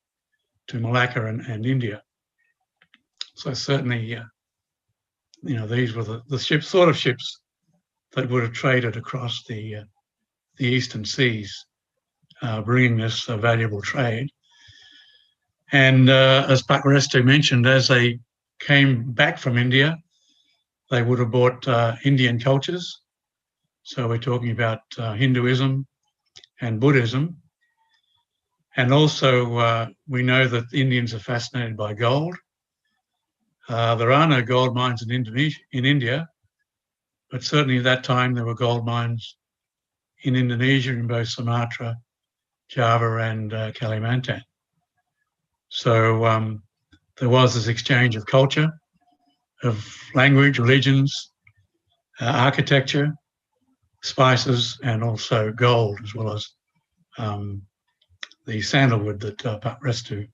Malacca and India. So certainly, these were the sort of ships that would have traded across the eastern seas, bringing this valuable trade. And as Pakrestu mentioned, as they came back from India, they would have brought Indian cultures. So we're talking about Hinduism and Buddhism. And also, we know that Indians are fascinated by gold. There are no gold mines in India, but certainly at that time there were gold mines in Indonesia, in both Sumatra, Java, and Kalimantan. So there was this exchange of culture, of language, religions, architecture, spices, and also gold, as well as the sandalwood that Pakrestu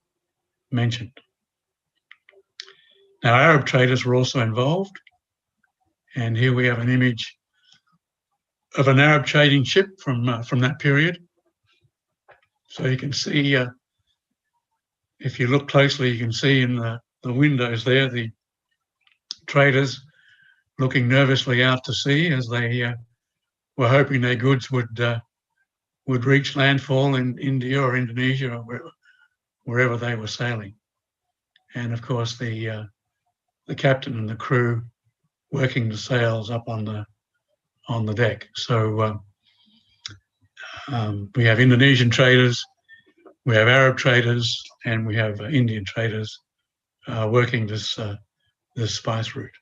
mentioned. Now, Arab traders were also involved, and here we have an image of an Arab trading ship from that period. So you can see, if you look closely, you can see in the windows there the traders looking nervously out to sea as they were hoping their goods would reach landfall in India or Indonesia or wherever they were sailing. And of course, the captain and the crew working the sails up on the deck. So we have Indonesian traders, we have Arab traders, and we have Indian traders working this spice route.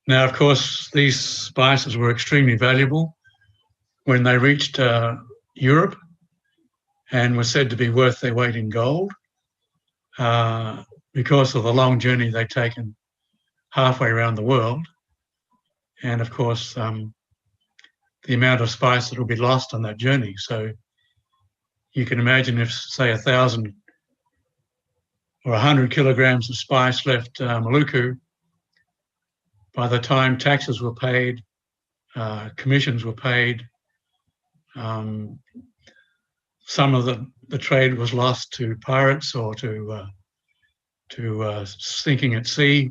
Now, of course, these spices were extremely valuable when they reached Europe and were said to be worth their weight in gold because of the long journey they'd taken halfway around the world. And of course, the amount of spice that will be lost on that journey. So you can imagine if, say, 1,000 or 100 kilograms of spice left Maluku, by the time taxes were paid, commissions were paid, some of the trade was lost to pirates or to sinking at sea.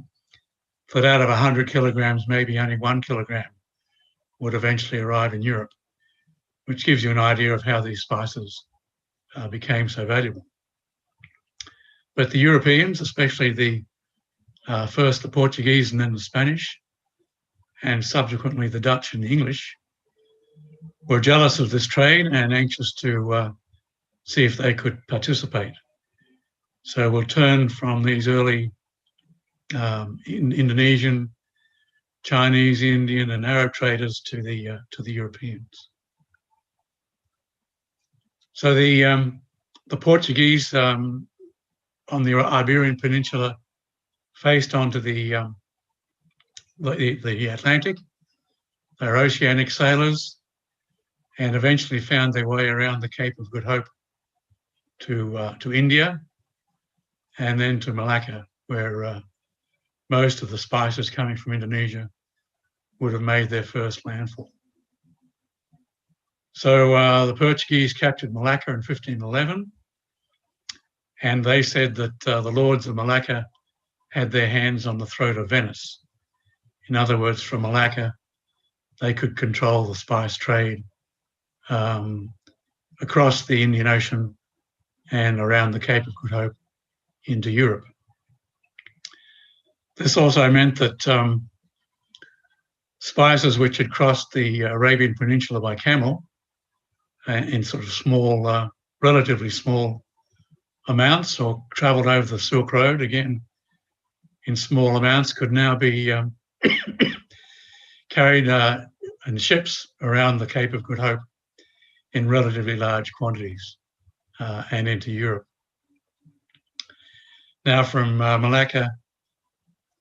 But out of 100 kilograms, maybe only 1 kilogram would eventually arrive in Europe, which gives you an idea of how these spices became so valuable. But the Europeans, especially first the Portuguese and then the Spanish, and subsequently the Dutch and the English, were jealous of this trade and anxious to see if they could participate. So we'll turn from these early Indonesian, Chinese, Indian, and Arab traders to the Europeans. So the Portuguese on the Iberian Peninsula faced onto the Atlantic. They're oceanic sailors and eventually found their way around the Cape of Good Hope to India and then to Malacca, where most of the spices coming from Indonesia would have made their first landfall. So the Portuguese captured Malacca in 1511, and they said that the lords of Malacca had their hands on the throat of Venice. In other words, from Malacca, they could control the spice trade across the Indian Ocean and around the Cape of Good Hope into Europe. This also meant that spices which had crossed the Arabian Peninsula by camel in sort of small, relatively small amounts, or travelled over the Silk Road, again, in small amounts, could now be carried in ships around the Cape of Good Hope in relatively large quantities and into Europe. Now from Malacca,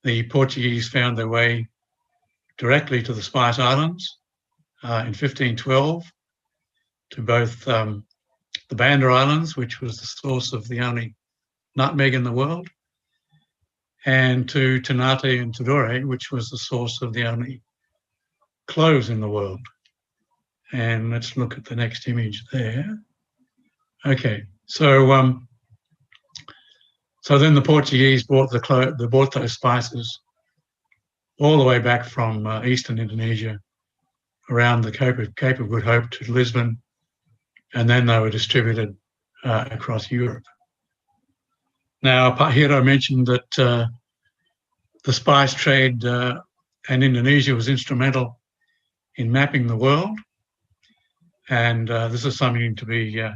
the Portuguese found their way directly to the Spice Islands in 1512, to both the Banda Islands, which was the source of the only nutmeg in the world, and to Ternate and Tidore, which was the source of the only cloves in the world. And let's look at the next image there. Okay, so so then the Portuguese brought those spices all the way back from eastern Indonesia around the Cape of Good Hope to Lisbon, and then they were distributed across Europe. Now, Pahiro mentioned that the spice trade and Indonesia was instrumental in mapping the world, and this is something to be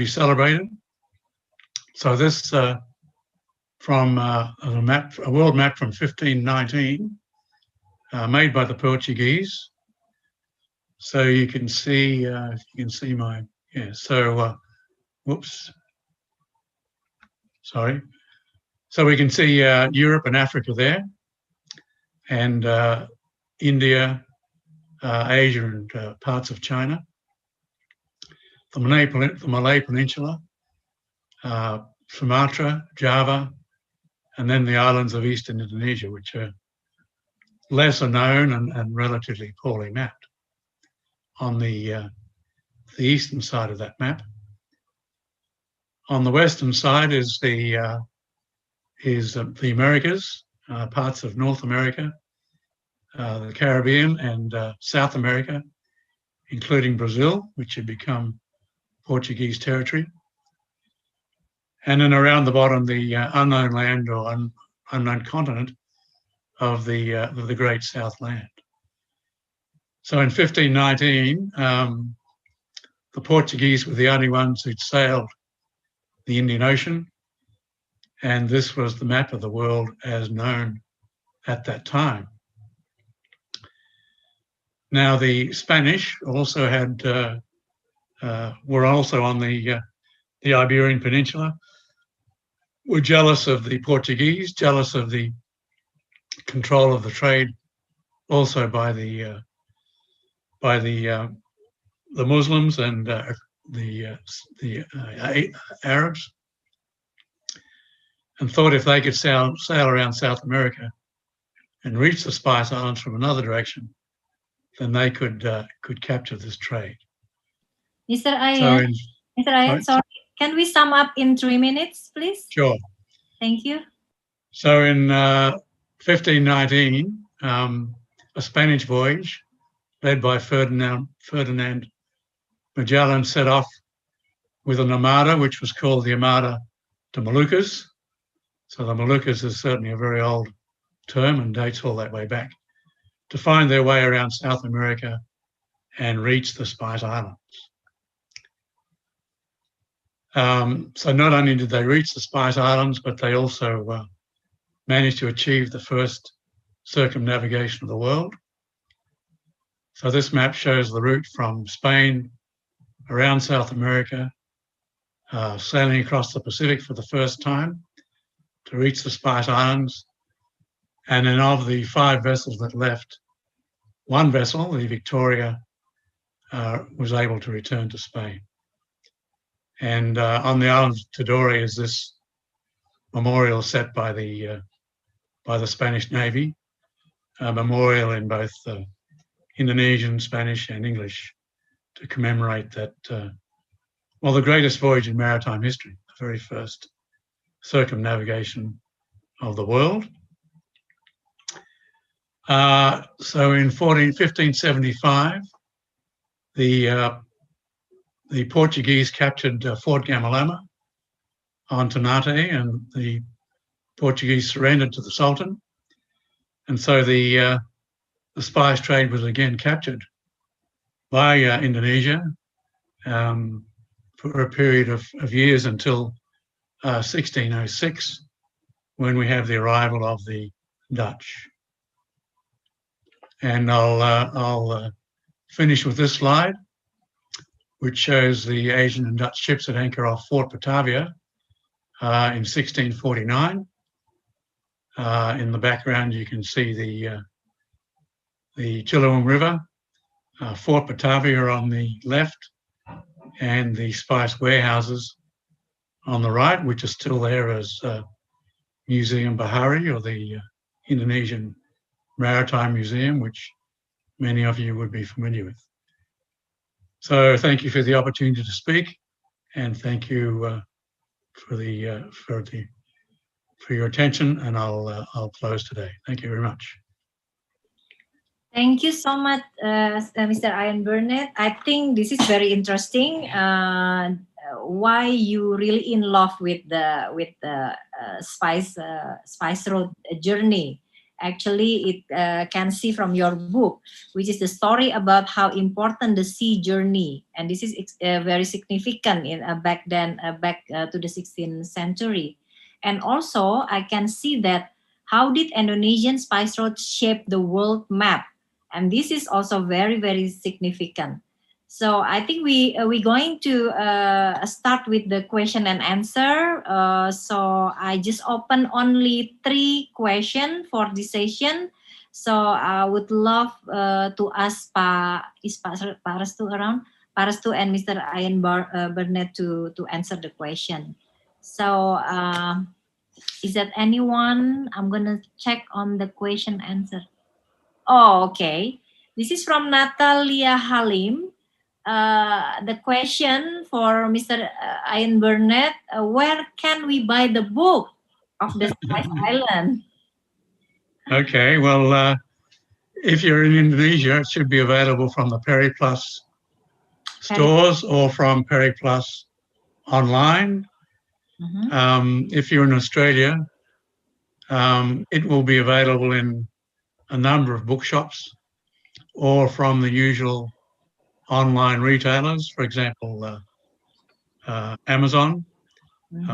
celebrated. So this from a world map from 1519, made by the Portuguese. So you can see, whoops, sorry. So we can see Europe and Africa there, and India, Asia, and parts of China, the Malay Peninsula, Sumatra, Java, and then the islands of eastern Indonesia, which are lesser known and relatively poorly mapped. On the eastern side of that map. On the western side is the Americas, parts of North America, the Caribbean and South America, including Brazil, which had become Portuguese territory. And then around the bottom, the unknown land or unknown continent of the Great Southland. So in 1519, the Portuguese were the only ones who'd sailed the Indian Ocean, and this was the map of the world as known at that time. Now the Spanish also had were also on the Iberian Peninsula, were jealous of the Portuguese, jealous of the control of the trade, also by the Muslims and the Arabs, and thought if they could sail around South America and reach the Spice Islands from another direction, then they could capture this trade. Mr. Ian, sorry, can we sum up in 3 minutes, please? Sure. Thank you. So in 1519, a Spanish voyage led by Ferdinand Magellan set off with an armada, which was called the Armada de Moluccas. So the Moluccas is certainly a very old term and dates all that way back, to find their way around South America and reach the Spice Islands. So not only did they reach the Spice Islands, but they also managed to achieve the first circumnavigation of the world. So this map shows the route from Spain around South America, sailing across the Pacific for the first time to reach the Spice Islands. And then of the 5 vessels that left, one vessel, the Victoria, was able to return to Spain. And on the island of Tidore is this memorial set by the Spanish Navy, a memorial in both Indonesian, Spanish, and English, to commemorate that, well, the greatest voyage in maritime history, the very first circumnavigation of the world. So in 1575, the Portuguese captured Fort Gamalama on Ternate, and the Portuguese surrendered to the Sultan. And so the spice trade was again captured by Indonesia for a period of years until 1606, when we have the arrival of the Dutch. And I'll finish with this slide, which shows the Asian and Dutch ships at anchor off Fort Batavia in 1649. In the background, you can see the Chilawang River, Fort Batavia on the left, and the spice warehouses on the right, which are still there as Museum Bahari, or the Indonesian Maritime Museum, which many of you would be familiar with. So thank you for the opportunity to speak, and thank you for your attention, and I'll close today. Thank you very much. Thank you so much, Mr. Ian Burnett. I think this is very interesting. Why you really in love with the spice road journey? Actually, it can see from your book, which is the story about how important the sea journey, and this is very significant in back to the 16th century. And also, I can see that how did Indonesian spice road shape the world map, and this is also very, very significant. So I think we're going to start with the question and answer. So I just open only 3 questions for this session. So I would love to ask Pak Restu around, Pak Restu and Mr. Ian Burnett to answer the question. So is that anyone? I'm gonna check on the question answer. Oh, okay. This is from Natalia Halim. The question for Mr. Ian Burnett, where can we buy the book of the Spice Island? Okay, well, if you're in Indonesia, it should be available from the Periplus stores or from Periplus online. If you're in Australia, it will be available in a number of bookshops or from the usual online retailers, for example, Amazon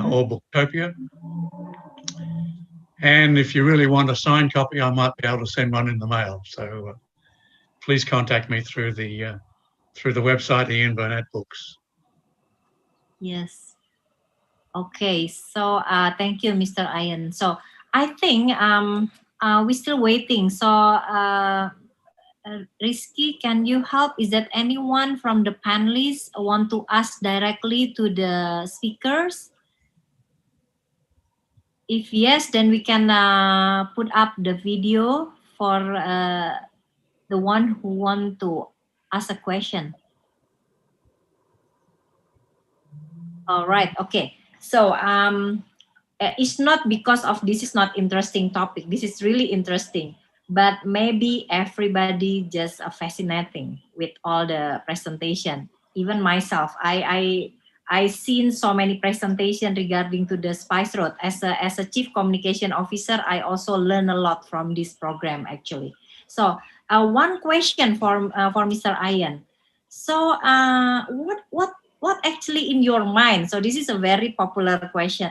or Booktopia. And if you really want a signed copy, I might be able to send one in the mail. So please contact me through the website, Ian Burnett Books. Yes. Okay. So thank you, Mr. Ian. So I think we're still waiting. So Rizky, can you help? Is that anyone from the panelists want to ask directly to the speakers? If yes, then we can put up the video for the one who want to ask a question. All right. Okay. So it's not because of this is not interesting topic. This is really interesting. But maybe everybody just fascinating with all the presentation. Even myself, I seen so many presentation regarding to the Spice Road. As a chief communication officer, I also learn a lot from this program actually. So one question for Mr. Ian. So what actually in your mind? So this is a very popular question.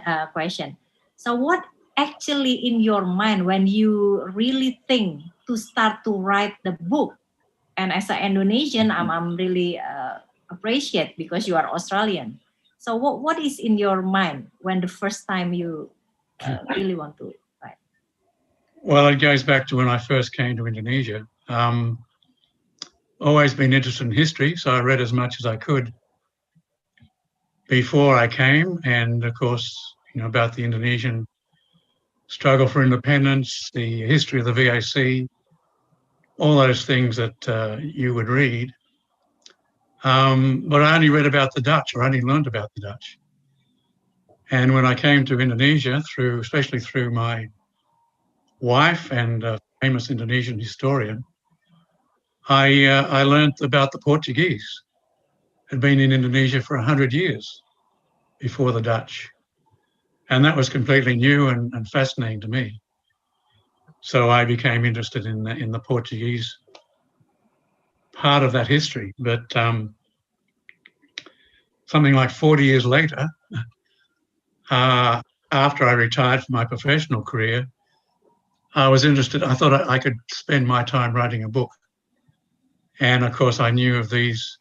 So what actually in your mind when you really think to start to write the book? And as an Indonesian, I'm really appreciate because you are Australian. So what is in your mind when the first time you really want to write? Well, it goes back to when I first came to Indonesia. Always been interested in history, so I read as much as I could before I came, and of course, about the Indonesian struggle for independence, the history of the VOC, all those things that you would read. But I only read about the Dutch, or only learned about the Dutch. And when I came to Indonesia, especially through my wife and a famous Indonesian historian, I learned about the Portuguese. Had been in Indonesia for 100 years before the Dutch. And that was completely new and fascinating to me. So I became interested in the Portuguese part of that history. But something like 40 years later, after I retired from my professional career, I was interested. I thought I could spend my time writing a book. And of course, I knew of these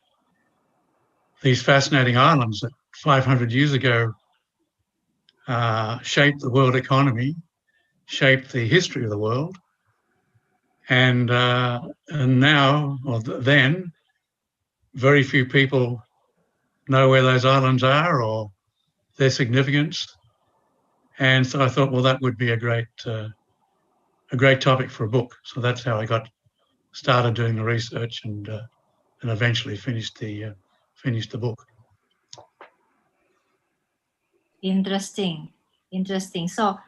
fascinating islands that 500 years ago shaped the world economy, shaped the history of the world. And now, or then, very few people know where those islands are or their significance. And so I thought, well, that would be a great topic for a book. So that's how I got started doing the research and eventually finished the book. Interesting. So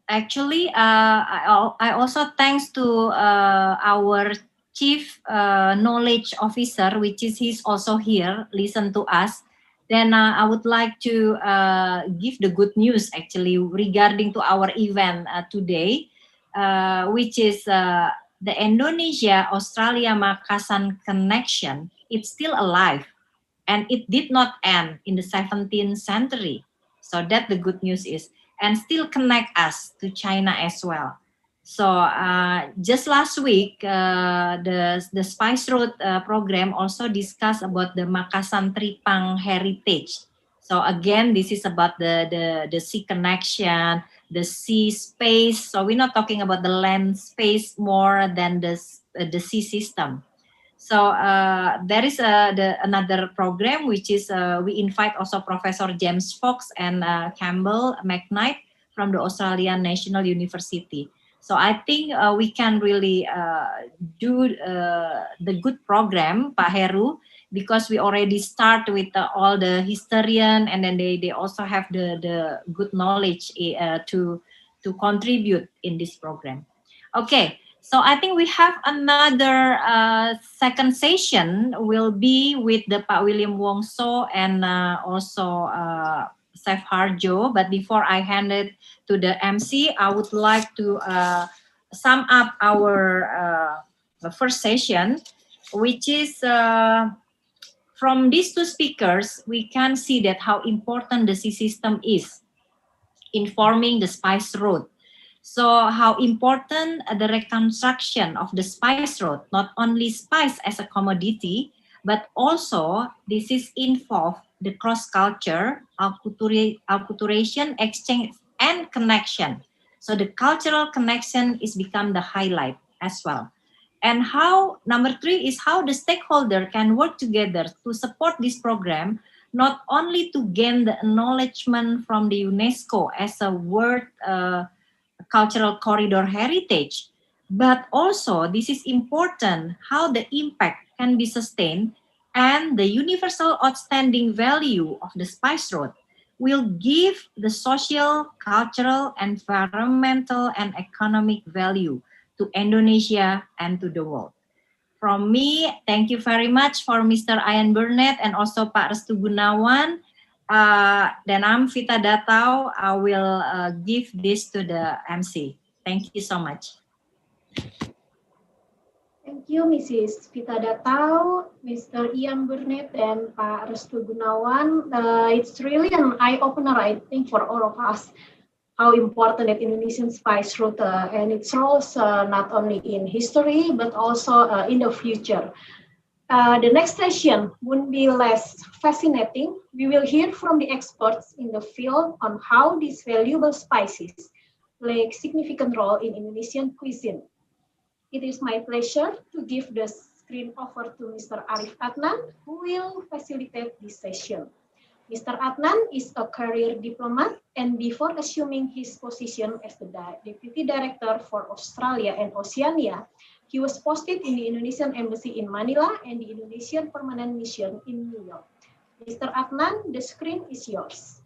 actually, I also thanks to our chief knowledge officer, which is he's also here, listen to us. Then I would like to give the good news actually regarding to our event today, which is the Indonesia-Australia Makassar connection. It's still alive. And it did not end in the 17th century. So that the good news is, and still connect us to China as well. So just last week, the Spice Road program also discussed about the Makassar Tripang heritage. So again, this is about the sea connection, the sea space. So we're not talking about the land space more than the sea system. So there is another program which is we invite also Professor James Fox and Campbell McKnight from the Australian National University. So I think we can really do the good program, Pak Heru, because we already start with all the historian, and then they also have the good knowledge to contribute in this program. Okay, so I think we have another second session will be with the Pak William Wongso and also Chef Harjo. But before I hand it to the MC, I would like to sum up our first session, which is from these two speakers, we can see that how important the sea system is in forming the spice road. So how important the reconstruction of the spice road, not only spice as a commodity, but also this is involved the cross-culture, acculturation, exchange, and connection. So the cultural connection is become the highlight as well. And how, number 3 is how the stakeholder can work together to support this program, not only to gain the acknowledgement from the UNESCO as a world cultural corridor heritage, but also this is important how the impact can be sustained, and the universal outstanding value of the Spice Road will give the social, cultural, environmental, and economic value to Indonesia and to the world. From me, thank you very much for Mr. Ian Burnett and also Pak Restu Gunawan. Then I'm Vita Datau. I will give this to the MC. Thank you so much. Thank you, Mrs. Vita Datau, Mr. Ian Burnett, and Pak Restu Gunawan. It's really an eye-opener, I think, for all of us, how important that Indonesian spice route and its roles not only in history, but also in the future. The next session won't be less fascinating. We will hear from the experts in the field on how these valuable spices play a significant role in Indonesian cuisine. It is my pleasure to give the screen over to Mr. Arif Adnan, who will facilitate this session. Mr. Adnan is a career diplomat, and before assuming his position as the Deputy Director for Australia and Oceania, he was posted in the Indonesian Embassy in Manila and the Indonesian Permanent Mission in New York. Mr. Adnan, the screen is yours.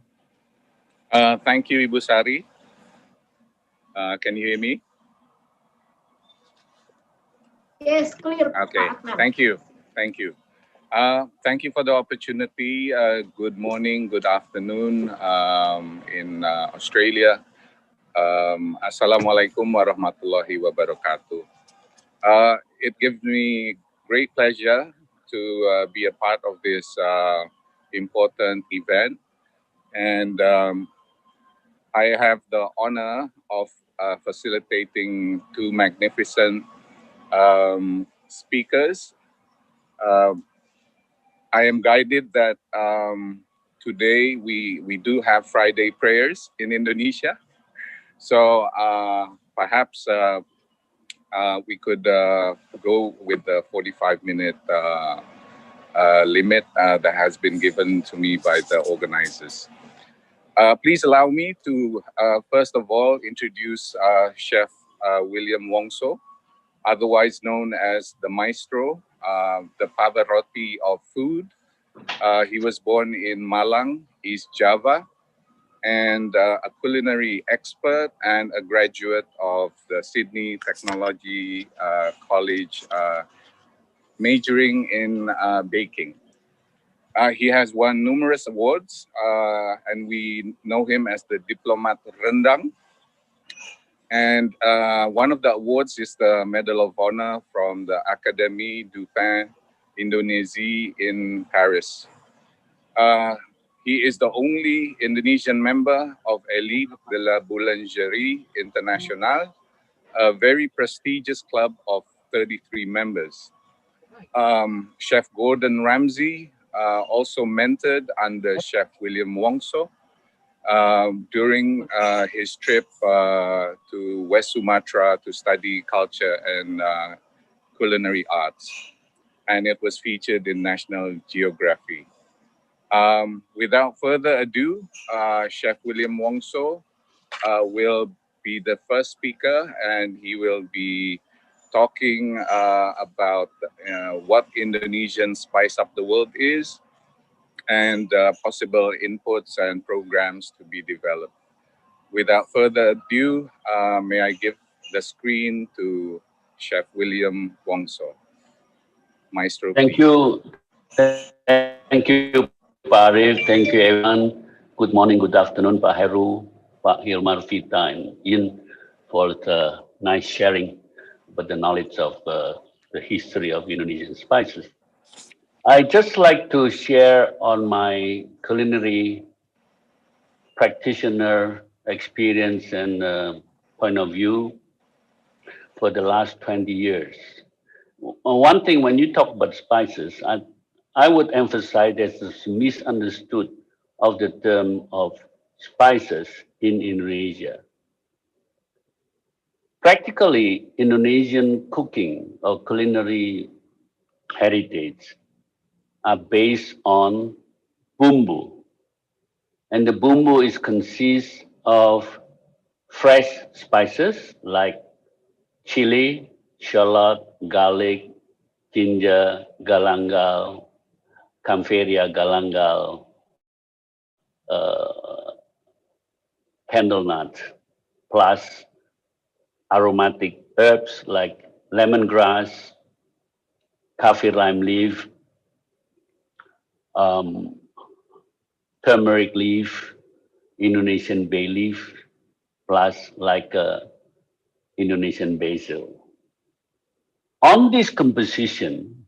Thank you, Ibu Sari. Can you hear me? Yes, clear. Okay, thank you. Thank you. Thank you for the opportunity. Good morning, good afternoon in Australia. Assalamualaikum warahmatullahi wabarakatuh. It gives me great pleasure to be a part of this important event. And I have the honor of facilitating two magnificent speakers. I am guided that today we do have Friday prayers in Indonesia. So perhaps we could go with the 45-minute limit that has been given to me by the organizers. Please allow me to first of all introduce Chef William Wongso, otherwise known as the Maestro, the Pavarotti of food. He was born in Malang, East Java, and a culinary expert and a graduate of the Sydney Technology College, majoring in baking. He has won numerous awards, and we know him as the Diplomat Rendang. And one of the awards is the Medal of Honor from the Académie du Pain Indonésie in Paris. He is the only Indonesian member of Elite de la Boulangerie Internationale, a very prestigious club of 33 members. Chef Gordon Ramsay also mentored under Chef William Wongso during his trip to West Sumatra to study culture and culinary arts. And it was featured in National Geography. Without further ado, Chef William Wongso will be the first speaker, and he will be talking about what Indonesian Spice of the World is, and possible inputs and programs to be developed. Without further ado, may I give the screen to Chef William Wongso. Maestro, Thank please. you. Thank you, Pak Arif. Thank you, everyone. Good morning, good afternoon, Pak Heru, Pak Hilmar, Vita, and Ian, for the nice sharing about the knowledge of the history of Indonesian spices. I just like to share on my culinary practitioner experience and point of view for the last 20 years. One thing, when you talk about spices, I would emphasize there's this misunderstood of the term of spices in Indonesia. Practically, Indonesian cooking or culinary heritage are based on bumbu. And the bumbu is consists of fresh spices like chili, shallot, garlic, ginger, galangal, Kampheria galangal, candle nut, plus aromatic herbs like lemongrass, kaffir lime leaf, turmeric leaf, Indonesian bay leaf, plus like Indonesian basil. On this composition,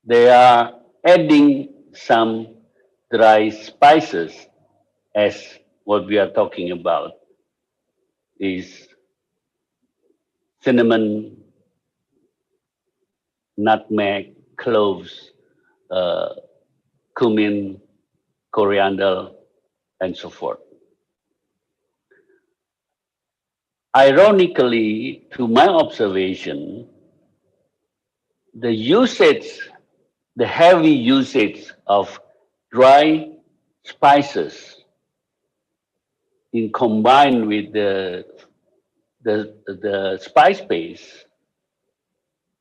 they are adding some dry spices, as what we are talking about is cinnamon, nutmeg, cloves, cumin, coriander, and so forth. Ironically, to my observation, the usage, the heavy usage of dry spices in combined with the spice base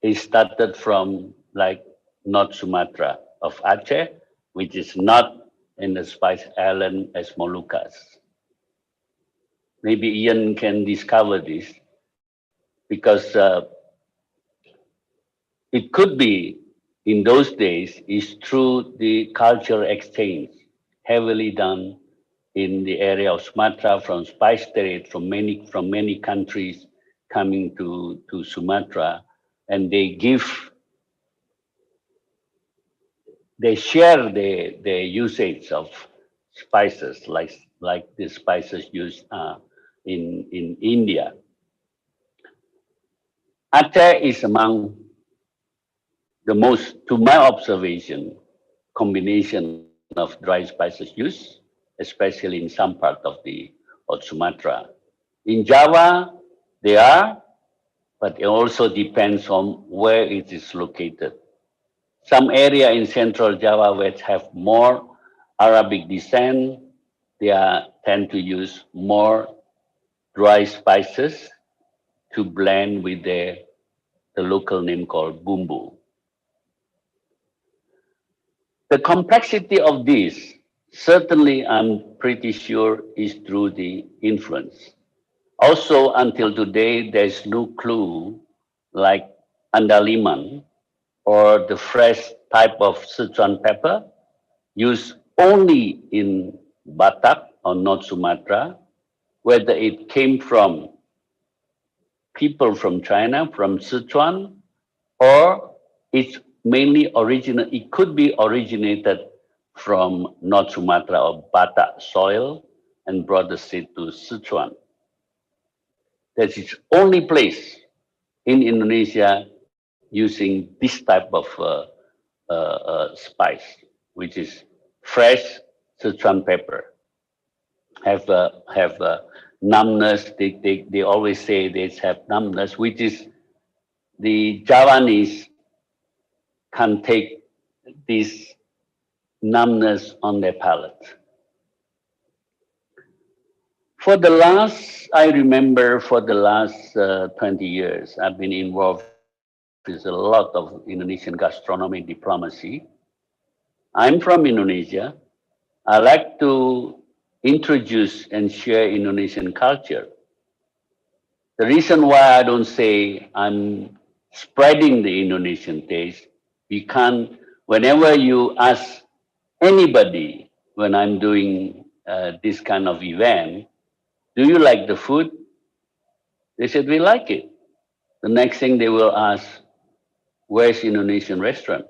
is started from like North Sumatra of Aceh, which is not in the spice island as Moluccas. Maybe Ian can discover this because it could be in those days is through the cultural exchange heavily done in the area of Sumatra from spice trade from many countries coming to Sumatra, and they share the usage of spices like the spices used in India. Aceh is among the most, to my observation, combination of dry spices used, especially in some part of Sumatra. In Java, they are, but it also depends on where it is located. Some area in central Java which have more Arabic descent, they tend to use more dry spices to blend with the local name called bumbu. The complexity of this, certainly I'm pretty sure, is through the influence. Also, until today, there's no clue like andaliman or the fresh type of Sichuan pepper used only in Batak or North Sumatra, whether it came from people from China, from Sichuan, or it's mainly it could be originated from North Sumatra or Batak soil and brought the seed to Sichuan. That's its only place in Indonesia using this type of spice, which is fresh Sichuan pepper. Have numbness. They always say they have numbness, which is the Javanese can take this numbness on their palate. For the last I remember for the last 20 years, I've been involved with a lot of Indonesian gastronomy diplomacy. I'm from Indonesia. I like to introduce and share Indonesian culture. The reason why I don't say I'm spreading the Indonesian taste, we can't, whenever you ask anybody when I'm doing this kind of event, do you like the food? They said, we like it. The next thing they will ask, where's Indonesian restaurant?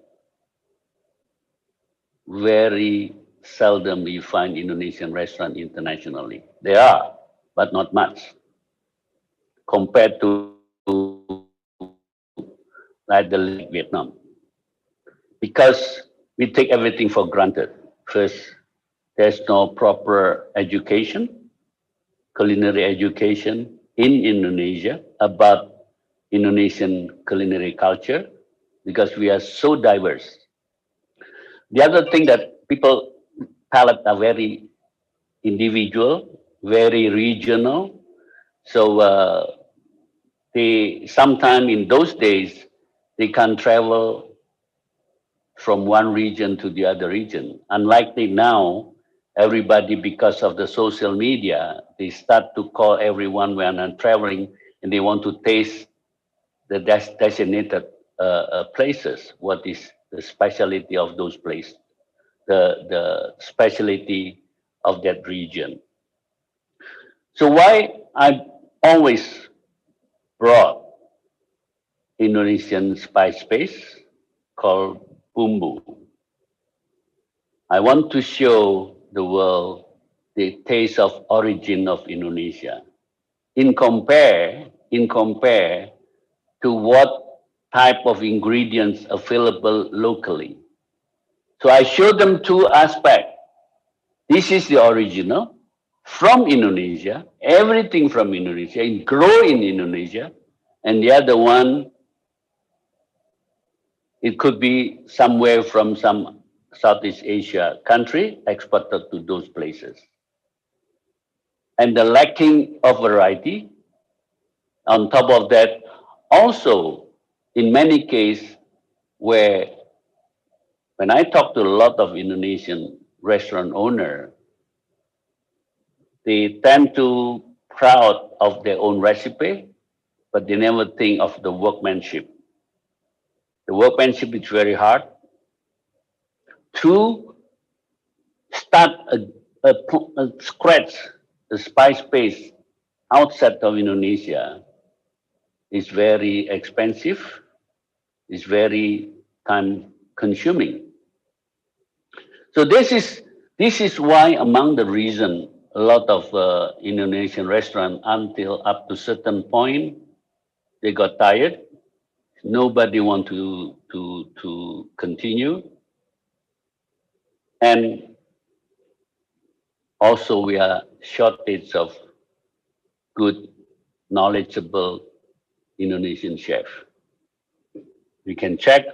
Very seldom you find Indonesian restaurant internationally. There are, but not much compared to like the Vietnam. Because we take everything for granted. First, there's no proper education, culinary education in Indonesia about Indonesian culinary culture because we are so diverse. The other thing that people palate are very individual, very regional. So they sometime in those days they can travel from one region to the other region. Unlikely now, everybody because of the social media, they start to call everyone when I'm traveling and they want to taste the designated places. What is the specialty of those places? The specialty of that region. So why I always brought Indonesian spice space called Bumbu. I want to show the world the taste of origin of Indonesia in compare to what type of ingredients available locally. So I show them two aspects. This is the original from Indonesia, everything from Indonesia, it grow in Indonesia, and the other one, it could be somewhere from some Southeast Asia country exported to those places. And the lacking of variety, on top of that, also in many cases where when I talk to a lot of Indonesian restaurant owner, they tend to proud of their own recipe, but they never think of the workmanship. The workmanship is very hard. To start a scratch the spice paste outside of Indonesia is very expensive, is very time consuming. So this is why among the reason a lot of Indonesian restaurants until up to certain point they got tired. Nobody want to continue. And also we are shortage of good, knowledgeable Indonesian chef. We can check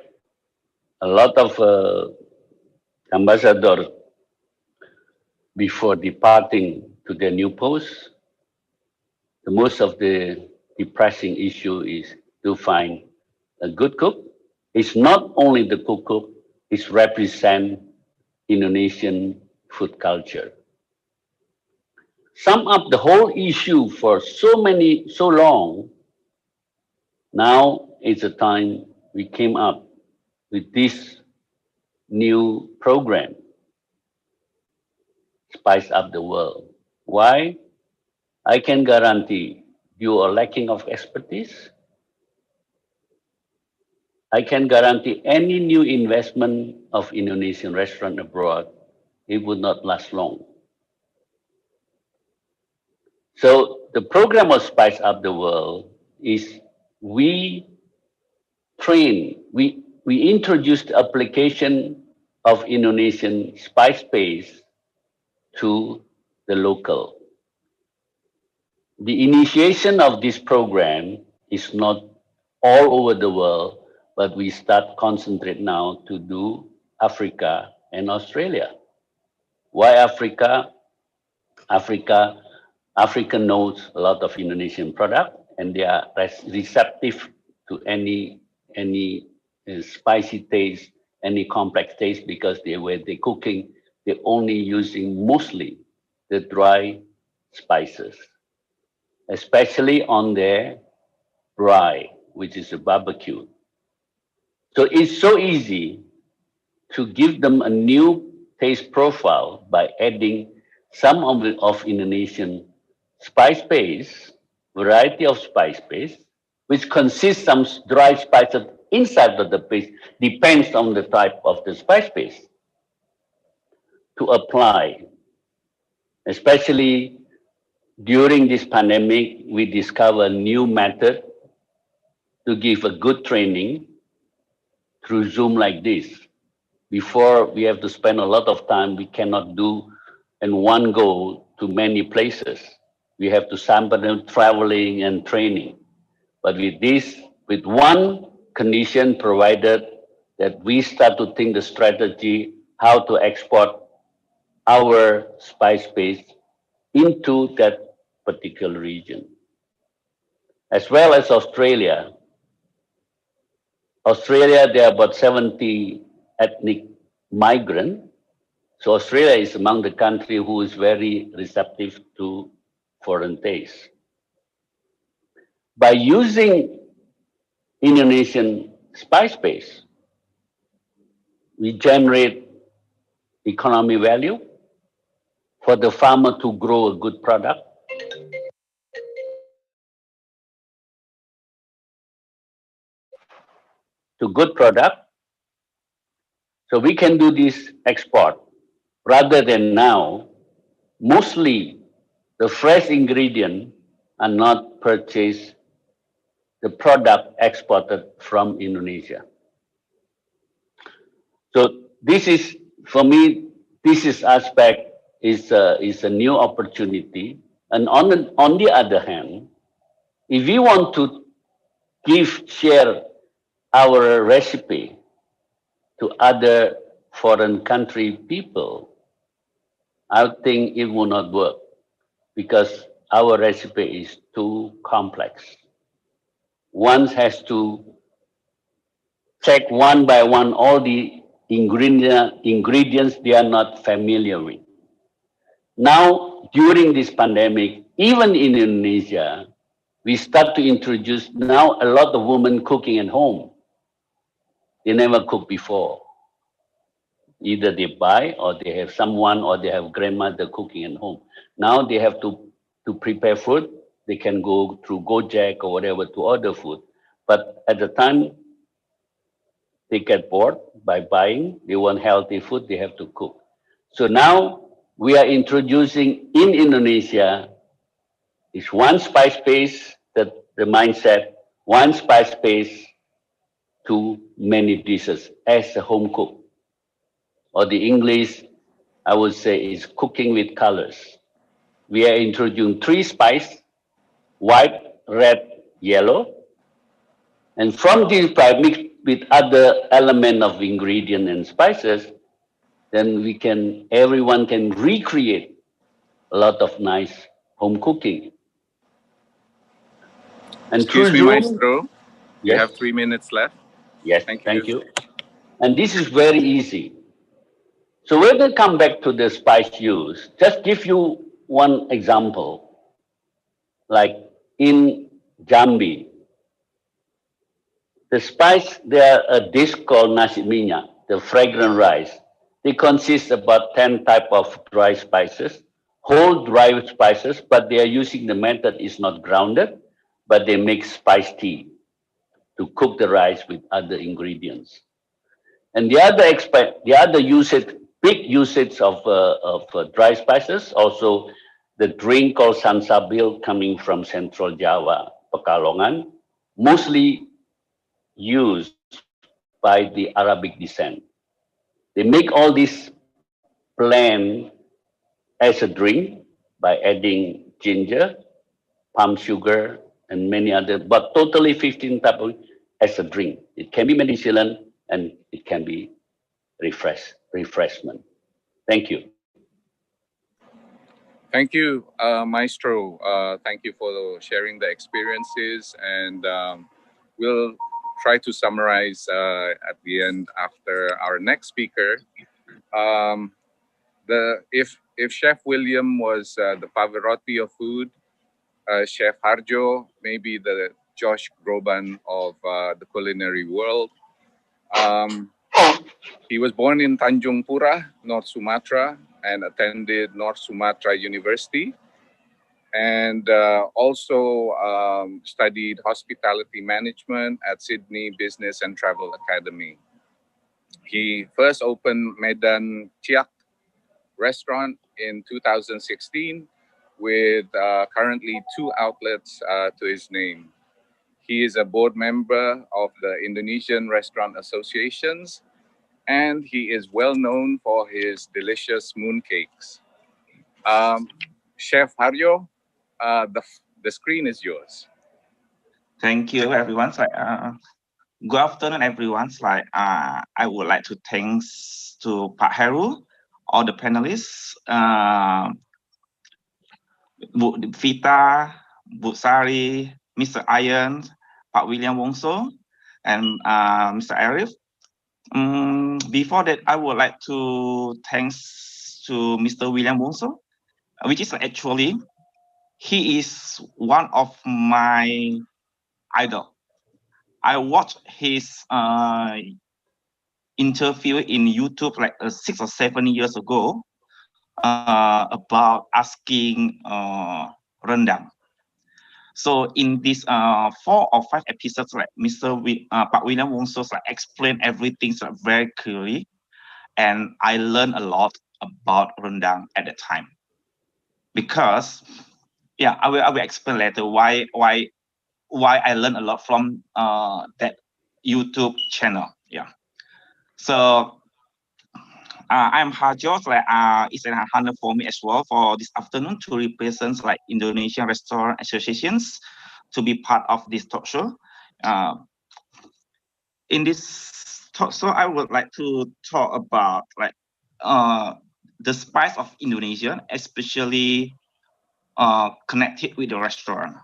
a lot of ambassadors before departing to their new posts. The most of the depressing issue is to find a good cook. It's not only the cook, it's represent Indonesian food culture. Sum up the whole issue for so long. Now is the time we came up with this new program, Spice Up the World. Why? I can guarantee you are lacking of expertise. I can guarantee any new investment of Indonesian restaurant abroad, it would not last long. So the program of Spice Up the World is we introduce the application of Indonesian spice paste to the local. The initiation of this program is not all over the world, but we start concentrate now to do Africa and Australia. Why Africa? Africa Africa knows a lot of Indonesian product, and they are receptive to any spicy taste, any complex taste, because when they're cooking, they're only using mostly the dry spices, especially on their rye, which is a barbecue. So it's so easy to give them a new taste profile by adding some of Indonesian spice base, variety of spice base, which consists some dry spices inside of the paste, depends on the type of the spice base, to apply. Especially during this pandemic, we discover a new method to give a good training through Zoom like this. Before, we have to spend a lot of time, we cannot do in one go to many places. We have to sample them traveling and training. But with this, with one condition provided, that we start to think the strategy how to export our spice base into that particular region. As well as Australia. Australia, there are about 70 ethnic migrants. So Australia is among the country who is very receptive to foreign taste. By using Indonesian spice base, we generate economic value for the farmer to grow a good product. To good product. So we can do this export rather than now, mostly the fresh ingredient are not purchased, the product exported from Indonesia. So this is, for me, this is aspect is a new opportunity. And on the other hand, if we want to share our recipe to other foreign country people, I think it will not work because our recipe is too complex. One has to check one by one all the ingredients they are not familiar with. Now, during this pandemic, even in Indonesia, we start to introduce now a lot of women cooking at home. They never cooked before. Either they buy or they have someone or they have grandmother cooking at home. Now they have to prepare food. They can go through Gojek or whatever to order food. But at the time, they get bored by buying. They want healthy food. They have to cook. So now we are introducing in Indonesia is one spice base, the mindset, one spice base to many dishes as a home cook. Or the English, I would say, is cooking with colors. We are introducing 3 spices, white, red, yellow. And from these spices mixed with other element of ingredient and spices, then everyone can recreate a lot of nice home cooking. And excuse me, Zoom, Maestro. You yes, have 3 minutes left. yes, Thank you. And this is very easy. So when we come back to the spice use, just give you one example. Like in Jambi, the spice, there are a dish called nasi minyak, the fragrant rice. They consist about 10 type of dry spices, whole dry spices, but they are using the method is not grounded, but they make spice tea to cook the rice with other ingredients. And the other usage, big usage of dry spices, also the drink called sansabil coming from Central Java, Pekalongan, mostly used by the Arabic descent. They make all this blend as a drink by adding ginger, palm sugar, and many other, but totally 15 type of as a drink. It can be medicinal and it can be refreshment. Thank you. Thank you, Maestro. Thank you for sharing the experiences, and we'll try to summarize at the end after our next speaker. If Chef William was the Pavarotti of food, Chef Harjo maybe the Josh Groban of the culinary world. He was born in Tanjung Pura, North Sumatra, and attended North Sumatra University, and also studied hospitality management at Sydney Business and Travel Academy. He first opened Medan Chiak restaurant in 2016 with currently 2 outlets to his name. He is a board member of the Indonesian Restaurant Associations, and he is well known for his delicious mooncakes. Chef Harjo, the screen is yours. Thank you, everyone. Good afternoon, everyone. I would like to thanks to Pak Heru, all the panelists, Bu Vita, Bu Sari, Mr. Iron, Pak William Wongso, and Mr. Arif. Before that, I would like to thanks to Mr. William Wongso, which is actually, he is one of my idol. I watched his interview in YouTube like 6 or 7 years ago about asking rendang. So in this 4 or 5 episodes, like Pak William Wongso explained everything very clearly, and I learned a lot about rendang at the time. Because, yeah, I will explain later why I learned a lot from that YouTube channel. Yeah. So I'm Harjo. It's an honor for me as well for this afternoon to represent Indonesian restaurant associations to be part of this talk show. In this talk show, I would like to talk about the spice of Indonesia, especially connected with the restaurant.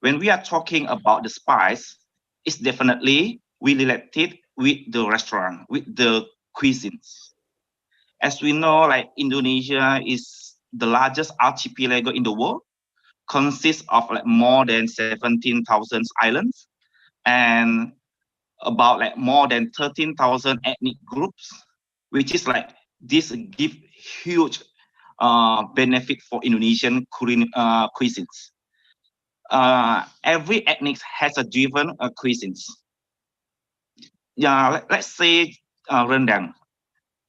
When we are talking about the spice, it's definitely related with the restaurant, with the cuisines. As we know, Indonesia is the largest archipelago in the world, consists of more than 17,000 islands and about more than 13,000 ethnic groups, which is this give huge benefit for Indonesian cuisines. Every ethnic has a different cuisines. Yeah, let's say rendang.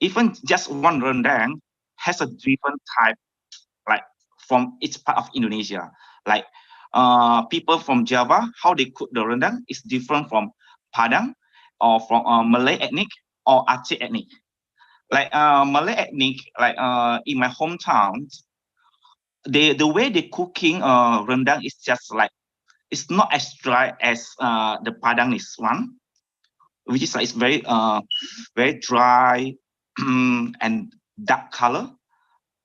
Even just one rendang has a different type, from each part of Indonesia. People from Java, how they cook the rendang is different from Padang or from Malay ethnic or Aceh ethnic. Malay ethnic, in my hometown, the way they cooking rendang is just it's not as dry as the Padangese one, which is it's very dry and dark color.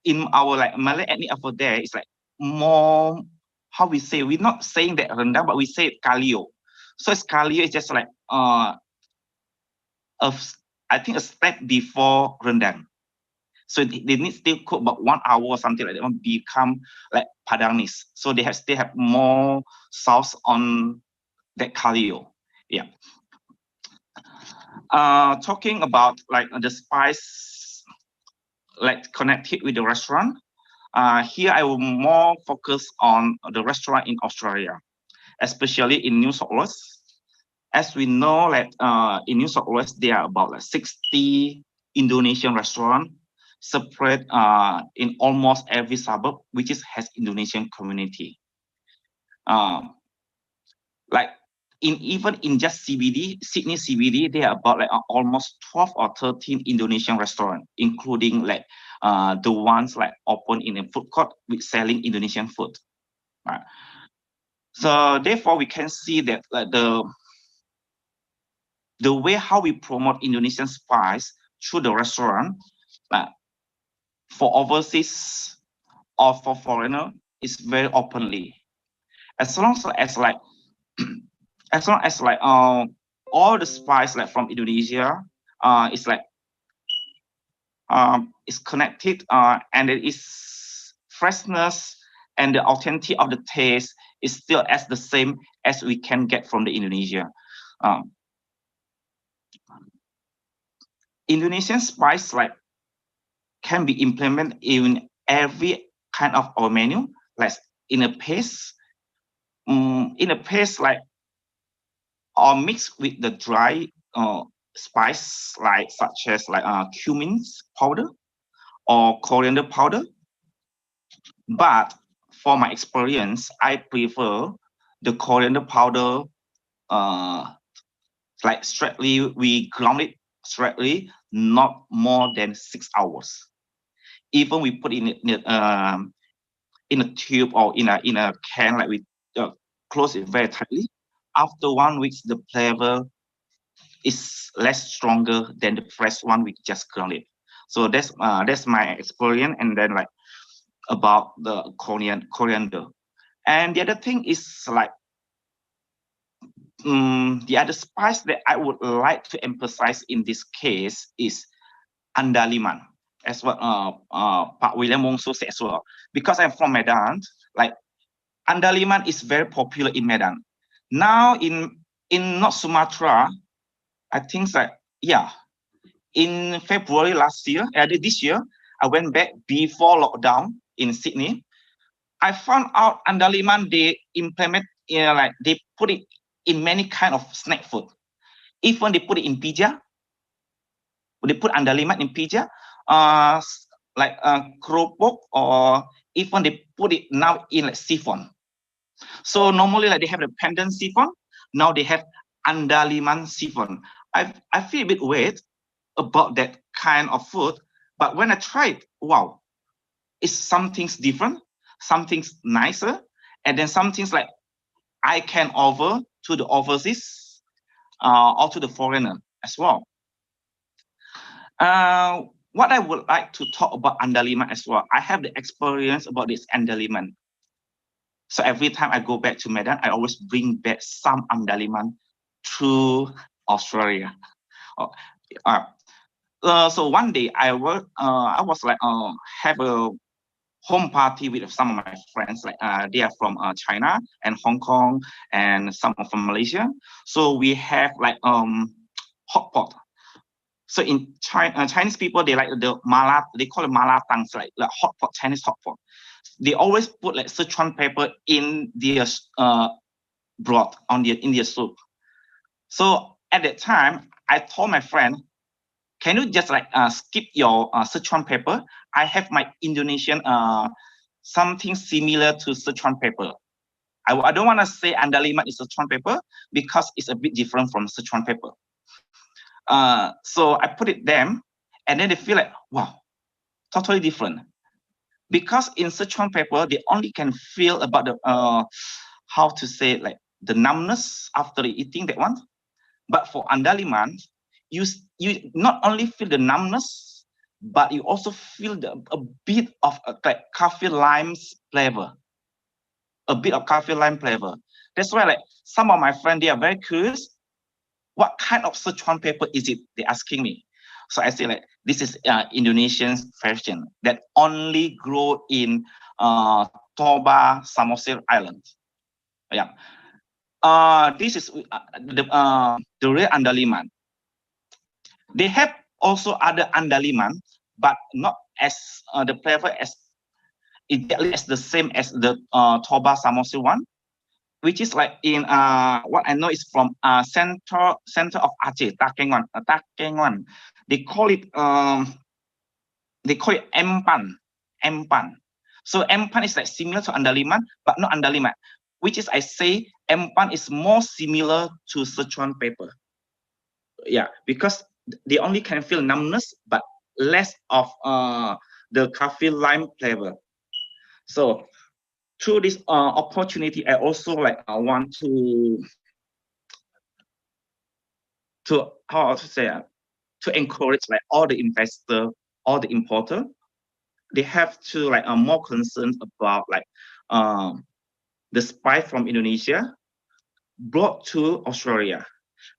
In our Malay ethnic over there, it's more, how we say, we're not saying that rendang, but we say kalio. So kalio is just I think a step before rendang. So they need still cook about 1 hour or something like that, become Padangese. So they still have more sauce on that kalio. Yeah. Talking about the spice connected with the restaurant. Here I will more focus on the restaurant in Australia, especially in New South Wales. As we know, in New South Wales, there are about 60 Indonesian restaurants separate in almost every suburb, which has Indonesian community. Even in just CBD, Sydney CBD, there are about almost 12 or 13 Indonesian restaurants, including the ones open in a food court with selling Indonesian food. Right. So therefore, we can see that the way how we promote Indonesian spice through the restaurant, for overseas or for foreigner is very openly. As long as like all the spice like from Indonesia is like is connected and it is freshness and the authenticity of the taste is still as the same as we can get from the Indonesia. Indonesian spice like can be implemented in every kind of our menu, like in a paste, like or mixed with the dry spice like such as like cumin powder or coriander powder. But for my experience, I prefer the coriander powder like straightly, we ground it straightly, not more than 6 hours. Even we put in a tube or in a can, like we close it very tightly. After 1 week, the flavor is less stronger than the fresh one we just ground it. So that's my experience. And then like about the coriander. And the other thing is like the other spice that I would like to emphasize in this case is andaliman, as what Pak William Wongso said as well. Because I'm from Medan, like andaliman is very popular in Medan. Now in North Sumatra, I think that in February last year, this year, I went back before lockdown in Sydney. I found out andaliman they implement like they put it in many kind of snack food. Even they put it in pizza. They put andaliman in pizza, like keropok, or even they put it now in like siphon. So normally like they have the pendant siphon. Now they have andaliman siphon. I feel a bit weird about that kind of food, but when I tried, wow, it's something's different, something's nicer, and then something's like I can offer to the overseas or to the foreigner as well. What I would like to talk about andaliman as well. I have the experience about this andaliman. So every time I go back to Medan, I always bring back some andaliman to Australia. So one day I was like have a home party with some of my friends. Like they are from China and Hong Kong, and some from Malaysia. So we have like hot pot. So in China, Chinese people, they like the mala, they call it malatangs, like hot pot, Chinese hot pot. They always put like Sichuan pepper in their broth in their soup. So at that time, I told my friend, can you just like skip your Sichuan pepper? I have my Indonesian something similar to Sichuan pepper. I don't want to say andaliman is Sichuan pepper because it's a bit different from Sichuan pepper. So I put it them, and then they feel like, wow, totally different. Because in Sichuan pepper, they only can feel about the how to say it, like the numbness after eating that one. But for andaliman, you not only feel the numbness, but you also feel a bit of like coffee lime flavor. A bit of coffee lime flavor. That's why like some of my friends, they are very curious. What kind of Sichuan pepper is it? They're asking me. So I say like, this is Indonesian version that only grow in Toba, Samosir Island. Yeah. This is the real andaliman. They have also other andaliman, but not as the flavor as exactly as the same as the Toba Samosir one, which is like in what I know is from center of Aceh, Takengon. They call it empan. So empan is like similar to andaliman, but not andaliman. Which is I say empan is more similar to Sichuan pepper. Yeah, because they only can feel numbness, but less of the coffee lime flavor. So through this opportunity, I also like want to how to say to encourage like all the investor, all the importer, they have to like more concerned about like the spice from Indonesia brought to Australia,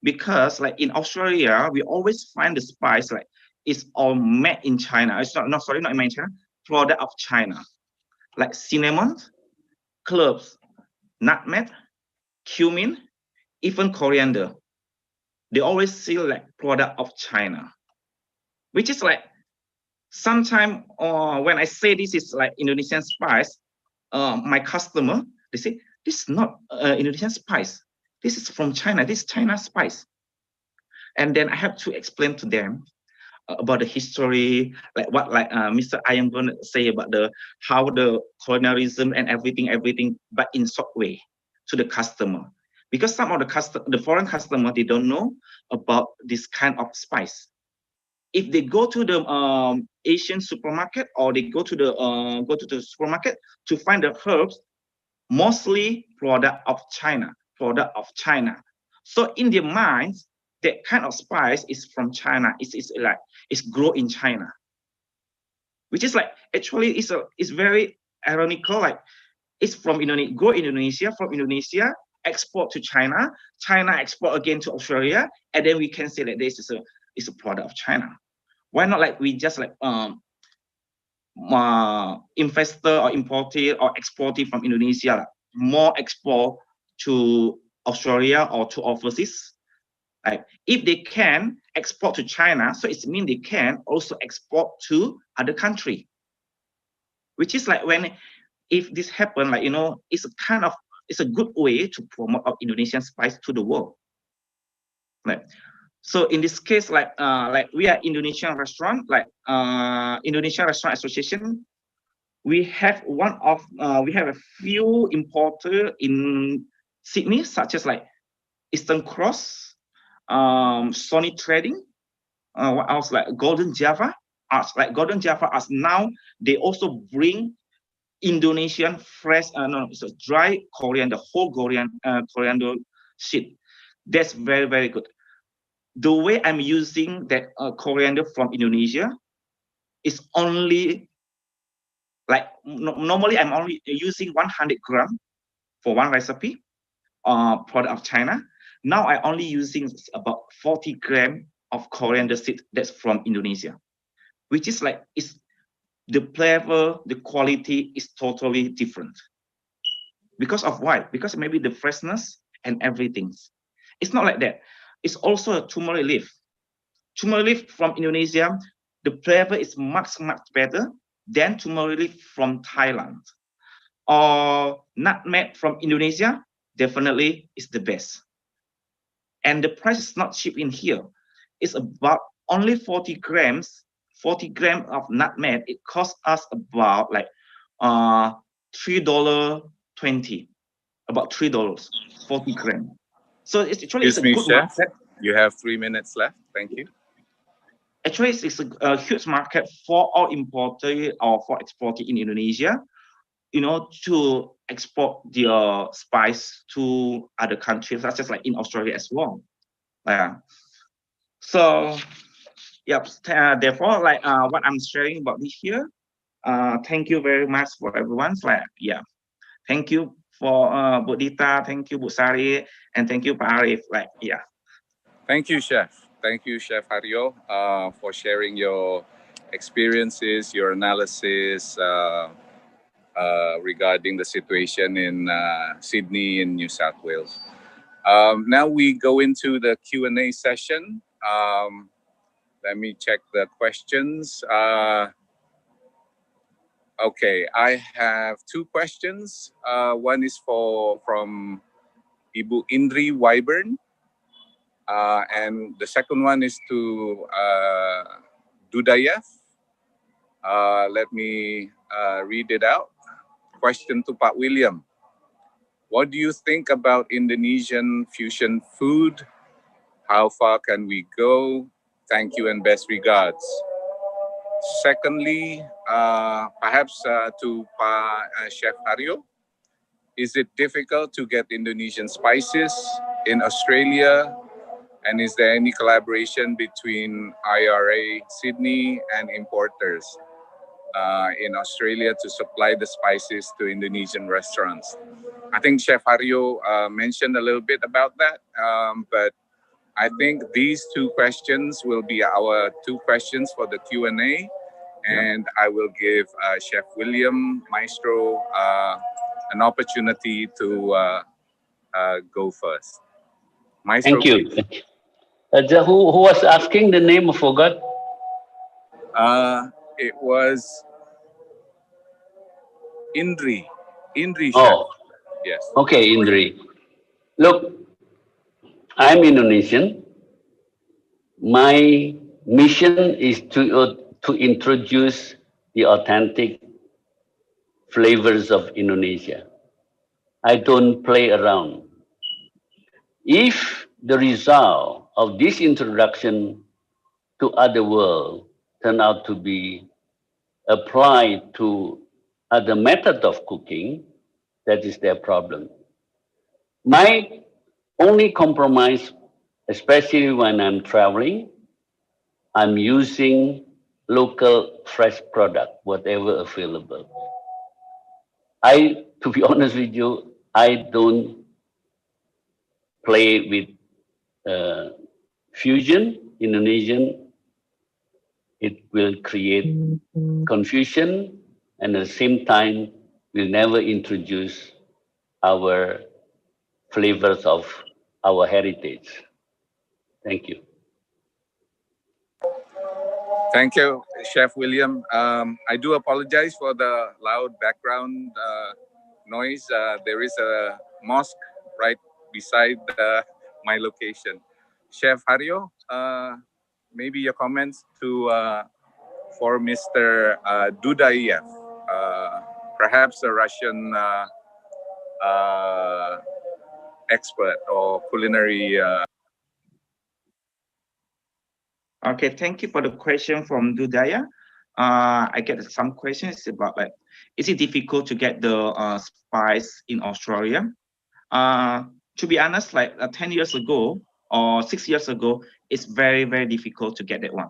because like in Australia we always find the spice like it's all made in China. It's not made in China, product of China, like cinnamon, cloves, nutmeg, cumin, even coriander. They always see like product of China, which is like sometimes when I say this is like Indonesian spice, my customer, they say this is not Indonesian spice. This is from China. This is China spice. And then I have to explain to them about the history, like what Mr. I am going to say about the how the colonialism and everything, but in short way to the customer, because some of the foreign customer, they don't know about this kind of spice. If they go to the Asian supermarket, or they go to the supermarket to find the herbs, mostly product of China. So in their minds, that kind of spice is from China. It's grown in China, which is like actually it's very ironical. Like it's from Indonesia, grow in Indonesia, from Indonesia, export to China, China export again to Australia, and then we can say that this is a product of China. Why not like we just like investor or imported or exported from Indonesia, like, more export to Australia or to overseas. Like if they can export to China, so it means they can also export to other country. Which is like if this happen, like it's a good way to promote our Indonesian spice to the world. Like so in this case, like we are Indonesian restaurant, like Indonesian Restaurant Association. We have a few importer in Sydney, such as like Eastern Cross, Sony Trading, what else, like Golden Java Arts. Like Golden Java Arts now, they also bring Indonesian fresh, it's a dry coriander, whole coriander seed. That's very, very good. The way I'm using that coriander from Indonesia is only like normally I'm only using 100 grams for one recipe, product of China. Now I only using about 40 grams of coriander seed that's from Indonesia, which is like the flavor, the quality is totally different. Because of why? Because maybe the freshness and everything. It's not like that. It's also a turmeric leaf. Turmeric leaf from Indonesia, the flavor is much, much better than turmeric leaf from Thailand. Or nutmeg from Indonesia, definitely is the best. And the price is not cheap in here. It's about only 40 grams. 40 grams of nutmeg, it costs us about like $3.20, about $3, 40 grams. So it's actually it's a good Chef, market. You have 3 minutes left. Thank you. Actually, it's a huge market for all imported or for exporting in Indonesia, to export their spice to other countries, such as like in Australia as well. So, yep. Therefore, like what I'm sharing about this here. Thank you very much for everyone. Thank you for Bu Dita, thank you Bu Sari, and thank you Pak Arif. Thank you, Chef. Thank you, Chef Haryo, for sharing your experiences, your analysis regarding the situation in Sydney in New South Wales. Now we go into the Q&A session. Let me check the questions. Okay, I have two questions. One is from Ibu Indri Wyburn. And the second one is to Dudayev. Let me read it out. Question to Pak William. What do you think about Indonesian fusion food? How far can we go? Thank you and best regards. Secondly, perhaps to Chef Haryo. Is it difficult to get Indonesian spices in Australia? And is there any collaboration between IRA Sydney and importers? in Australia to supply the spices to Indonesian restaurants. I think Chef Haryo mentioned a little bit about that, but I think these two questions will be our two questions for the Q&A, and I will give Chef William Maestro an opportunity to go first. Maestro, Thank you. please. Who was asking the name? I forgot. It was Indri. Indri, Chef. Oh, Yes. okay, Indri. Look, I'm Indonesian. My mission is to introduce the authentic flavors of Indonesia. I don't play around. If the result of this introduction to other world turn out to be applied to other method of cooking, that is their problem. My only compromise, especially when I'm traveling, I'm using local fresh product, whatever available. To be honest with you, I don't play with fusion, Indonesian. It will create confusion, and at the same time, we'll never introduce our flavors of our heritage. Thank you. Thank you, Chef William. I do apologize for the loud background noise. There is a mosque right beside my location. Chef Haryo, maybe your comments for Mr. Dudayev, perhaps a Russian expert or culinary. Okay, thank you for the question from Dudaya. I get some questions about like, is it difficult to get the spice in Australia? To be honest, like 10 years ago or 6 years ago, it's very, very difficult to get that one.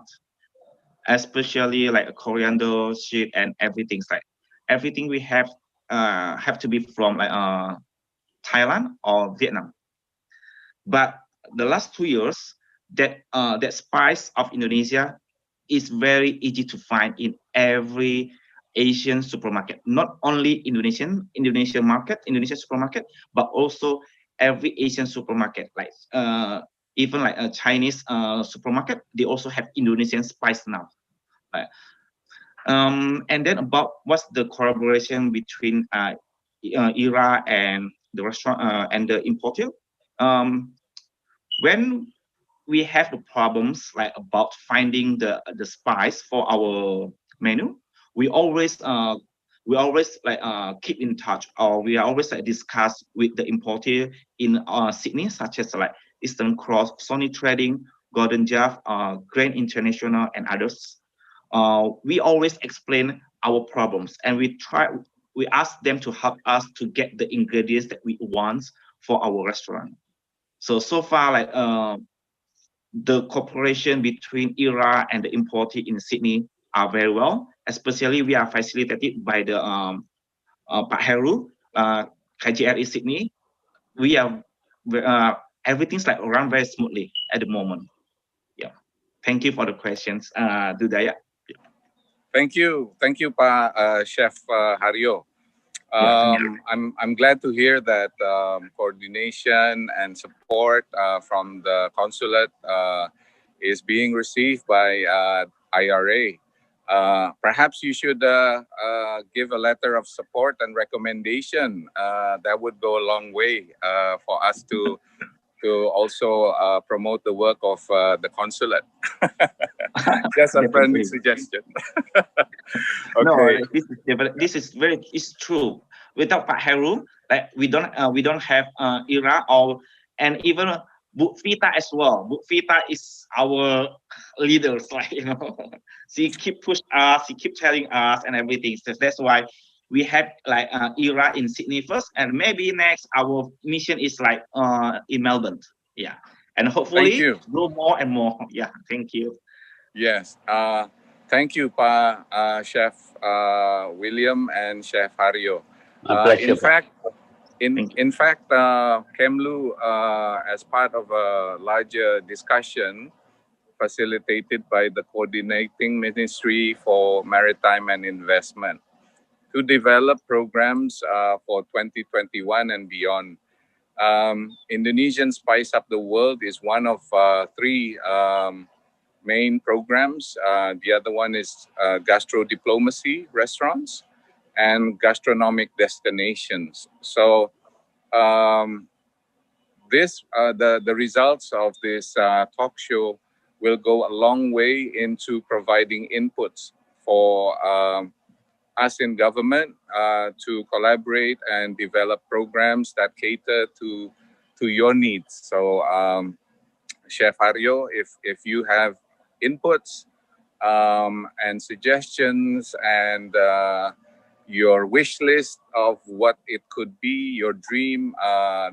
Especially like coriander, shit, and everything. Like everything we have to be from like Thailand or Vietnam. But the last 2 years, that spice of Indonesia is very easy to find in every Asian supermarket. Not only Indonesian supermarket, but also every Asian supermarket. Like even like a Chinese supermarket, they also have Indonesian spice now. Right? And then about what's the collaboration between IRA and the restaurant and the importer. When we have the problems like about finding the spice for our menu, we always like keep in touch, or we always like discuss with the importer in Sydney, such as like Eastern Cross, Sony Trading, Golden Jar, Grain International, and others. We always explain our problems, and we ask them to help us to get the ingredients that we want for our restaurant. So far, like the cooperation between IRA and the importer in Sydney are very well. Especially, we are facilitated by the Pak Heru, KJRE Sydney. We are everything's like run very smoothly at the moment. Yeah, thank you for the questions, Dudaya. Thank you, Pak Chef Haryo. I'm glad to hear that coordination and support from the consulate is being received by IRA. Perhaps you should give a letter of support and recommendation. That would go a long way for us to also promote the work of the consulate. Just a friendly suggestion. Okay. No, this is it's true. Without Pak Heru, like we don't have IRA and even Bu Vita as well. Bu Vita is our leaders, like she keep push us, she keep telling us and everything. So that's why we have like IRA in Sydney first, and maybe next our mission is like in Melbourne. Yeah, and hopefully grow more and more. Yeah, thank you. Yes. Thank you, Chef William and Chef Haryo. My pleasure. In fact, Kemlu, as part of a larger discussion facilitated by the Coordinating Ministry for Maritime and Investment, to develop programs for 2021 and beyond. Indonesian Spice Up the World is one of three main programs. The other one is gastro diplomacy restaurants and gastronomic destinations. So the results of this talk show will go a long way into providing inputs for us in government to collaborate and develop programs that cater to your needs. So Chef Haryo, if you have inputs and suggestions and your wish list of what it could be, your dream,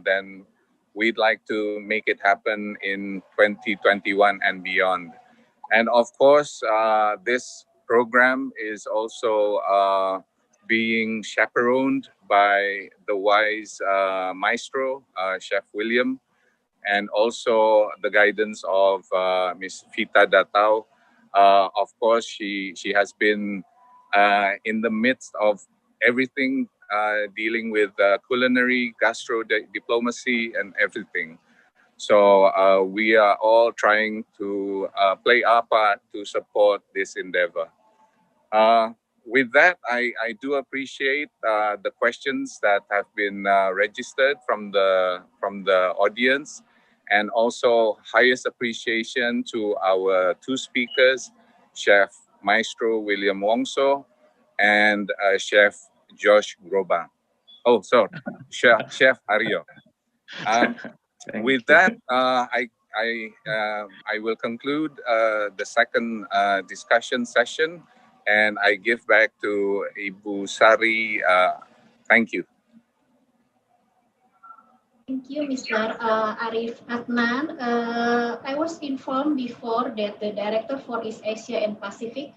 then we'd like to make it happen in 2021 and beyond. And of course, this program is also being chaperoned by the wise maestro, Chef William, and also the guidance of Ms. Vita Datau. Of course, she has been in the midst of everything dealing with culinary, gastro diplomacy, and everything. So we are all trying to play our part to support this endeavor. With that, I do appreciate the questions that have been registered from the audience, and also highest appreciation to our two speakers, Chef Maestro William Wongso and Chef Josh Groba. Oh, sorry, Chef Haryo. With that, I will conclude the second discussion session, and I give back to Ibu Sari. Thank you. Thank you, Mr. Arif Adnan. I was informed before that the Director for East Asia and Pacific,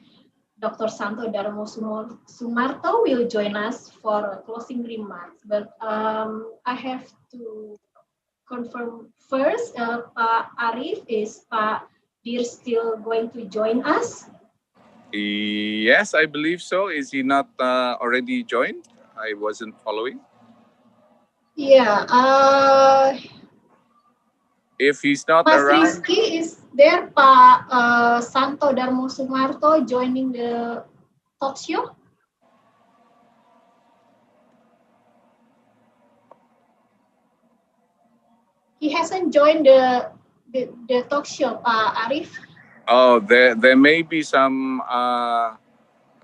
Dr. Santo Darmo Sumarto, will join us for closing remarks. But I have to confirm first, Pak Arif, is Pak Dir still going to join us? Yes, I believe so. Is he not already joined? I wasn't following. Yeah. If he's not Mas around, Rizky is there, Pak Santo Darmo Sumarto joining the talk show? He hasn't joined the talk show, Pak Arif. oh, there may be some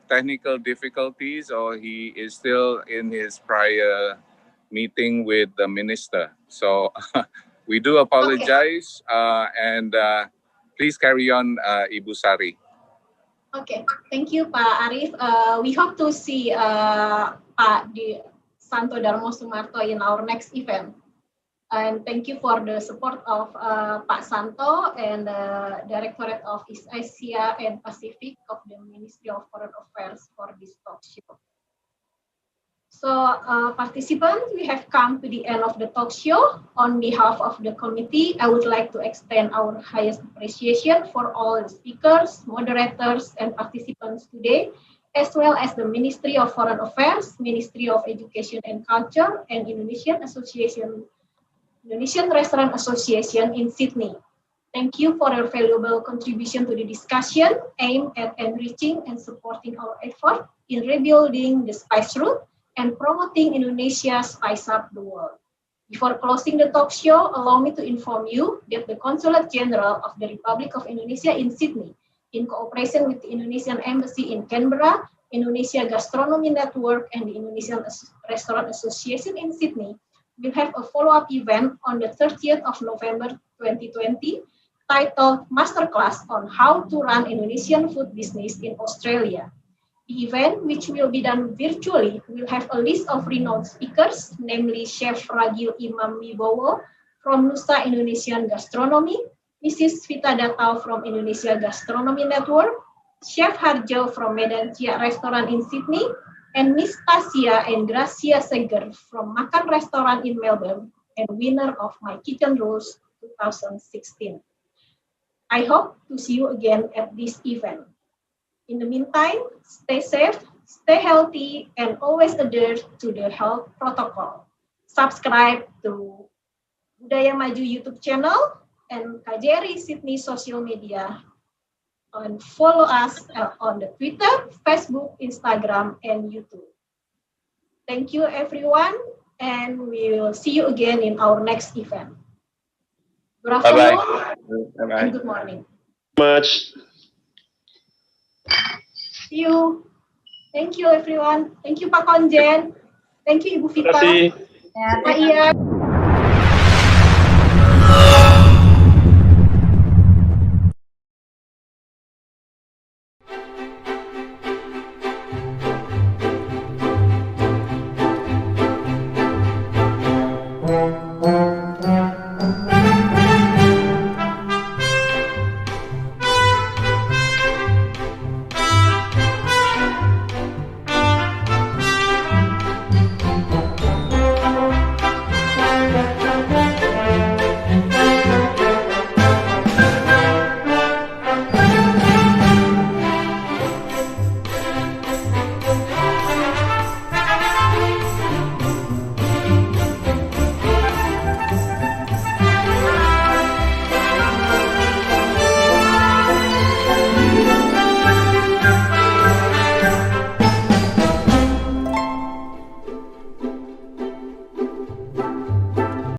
technical difficulties, or he is still in his prior meeting with the minister. So we do apologize, and please carry on, Ibu Sari. Okay, thank you, Pak Arif. We hope to see Pak Santo Darmo Sumarto in our next event. And thank you for the support of Pak Santo and the Directorate of East Asia and Pacific of the Ministry of Foreign Affairs for this talk show. So participants, we have come to the end of the talk show. On behalf of the committee, I would like to extend our highest appreciation for all the speakers, moderators, and participants today, as well as the Ministry of Foreign Affairs, Ministry of Education and Culture, and Indonesian Restaurant Association in Sydney. Thank you for your valuable contribution to the discussion aimed at enriching and supporting our effort in rebuilding the spice route and promoting Indonesia's Spice Up the World. Before closing the talk show, allow me to inform you that the Consulate General of the Republic of Indonesia in Sydney, in cooperation with the Indonesian Embassy in Canberra, Indonesia Gastronomy Network, and the Indonesian Restaurant Association in Sydney, will have a follow-up event on the 30th of November 2020 titled Masterclass on How to Run Indonesian Food Business in Australia. The event, which will be done virtually, will have a list of renowned speakers, namely Chef Ragil Imam Wibowo from Nusa Indonesian Gastronomy, Mrs. Vita Datau from Indonesia Gastronomy Network, Chef Harjo from Medan Cia Restaurant in Sydney, and Miss Tasia and Gracia Seger from Makan Restaurant in Melbourne, and winner of My Kitchen Rules 2016. I hope to see you again at this event. In the meantime, stay safe, stay healthy, and always adhere to the health protocol. Subscribe to Budaya Maju YouTube channel and KJRI Sydney social media, and follow us on the Twitter, Facebook, Instagram, and YouTube. Thank you, everyone, and we will see you again in our next event. Good afternoon and good morning. Much. See you. Thank you, everyone. Thank you, Pak Konjen. Thank you, Ibu Vita. Terima kasih. Pak Ian.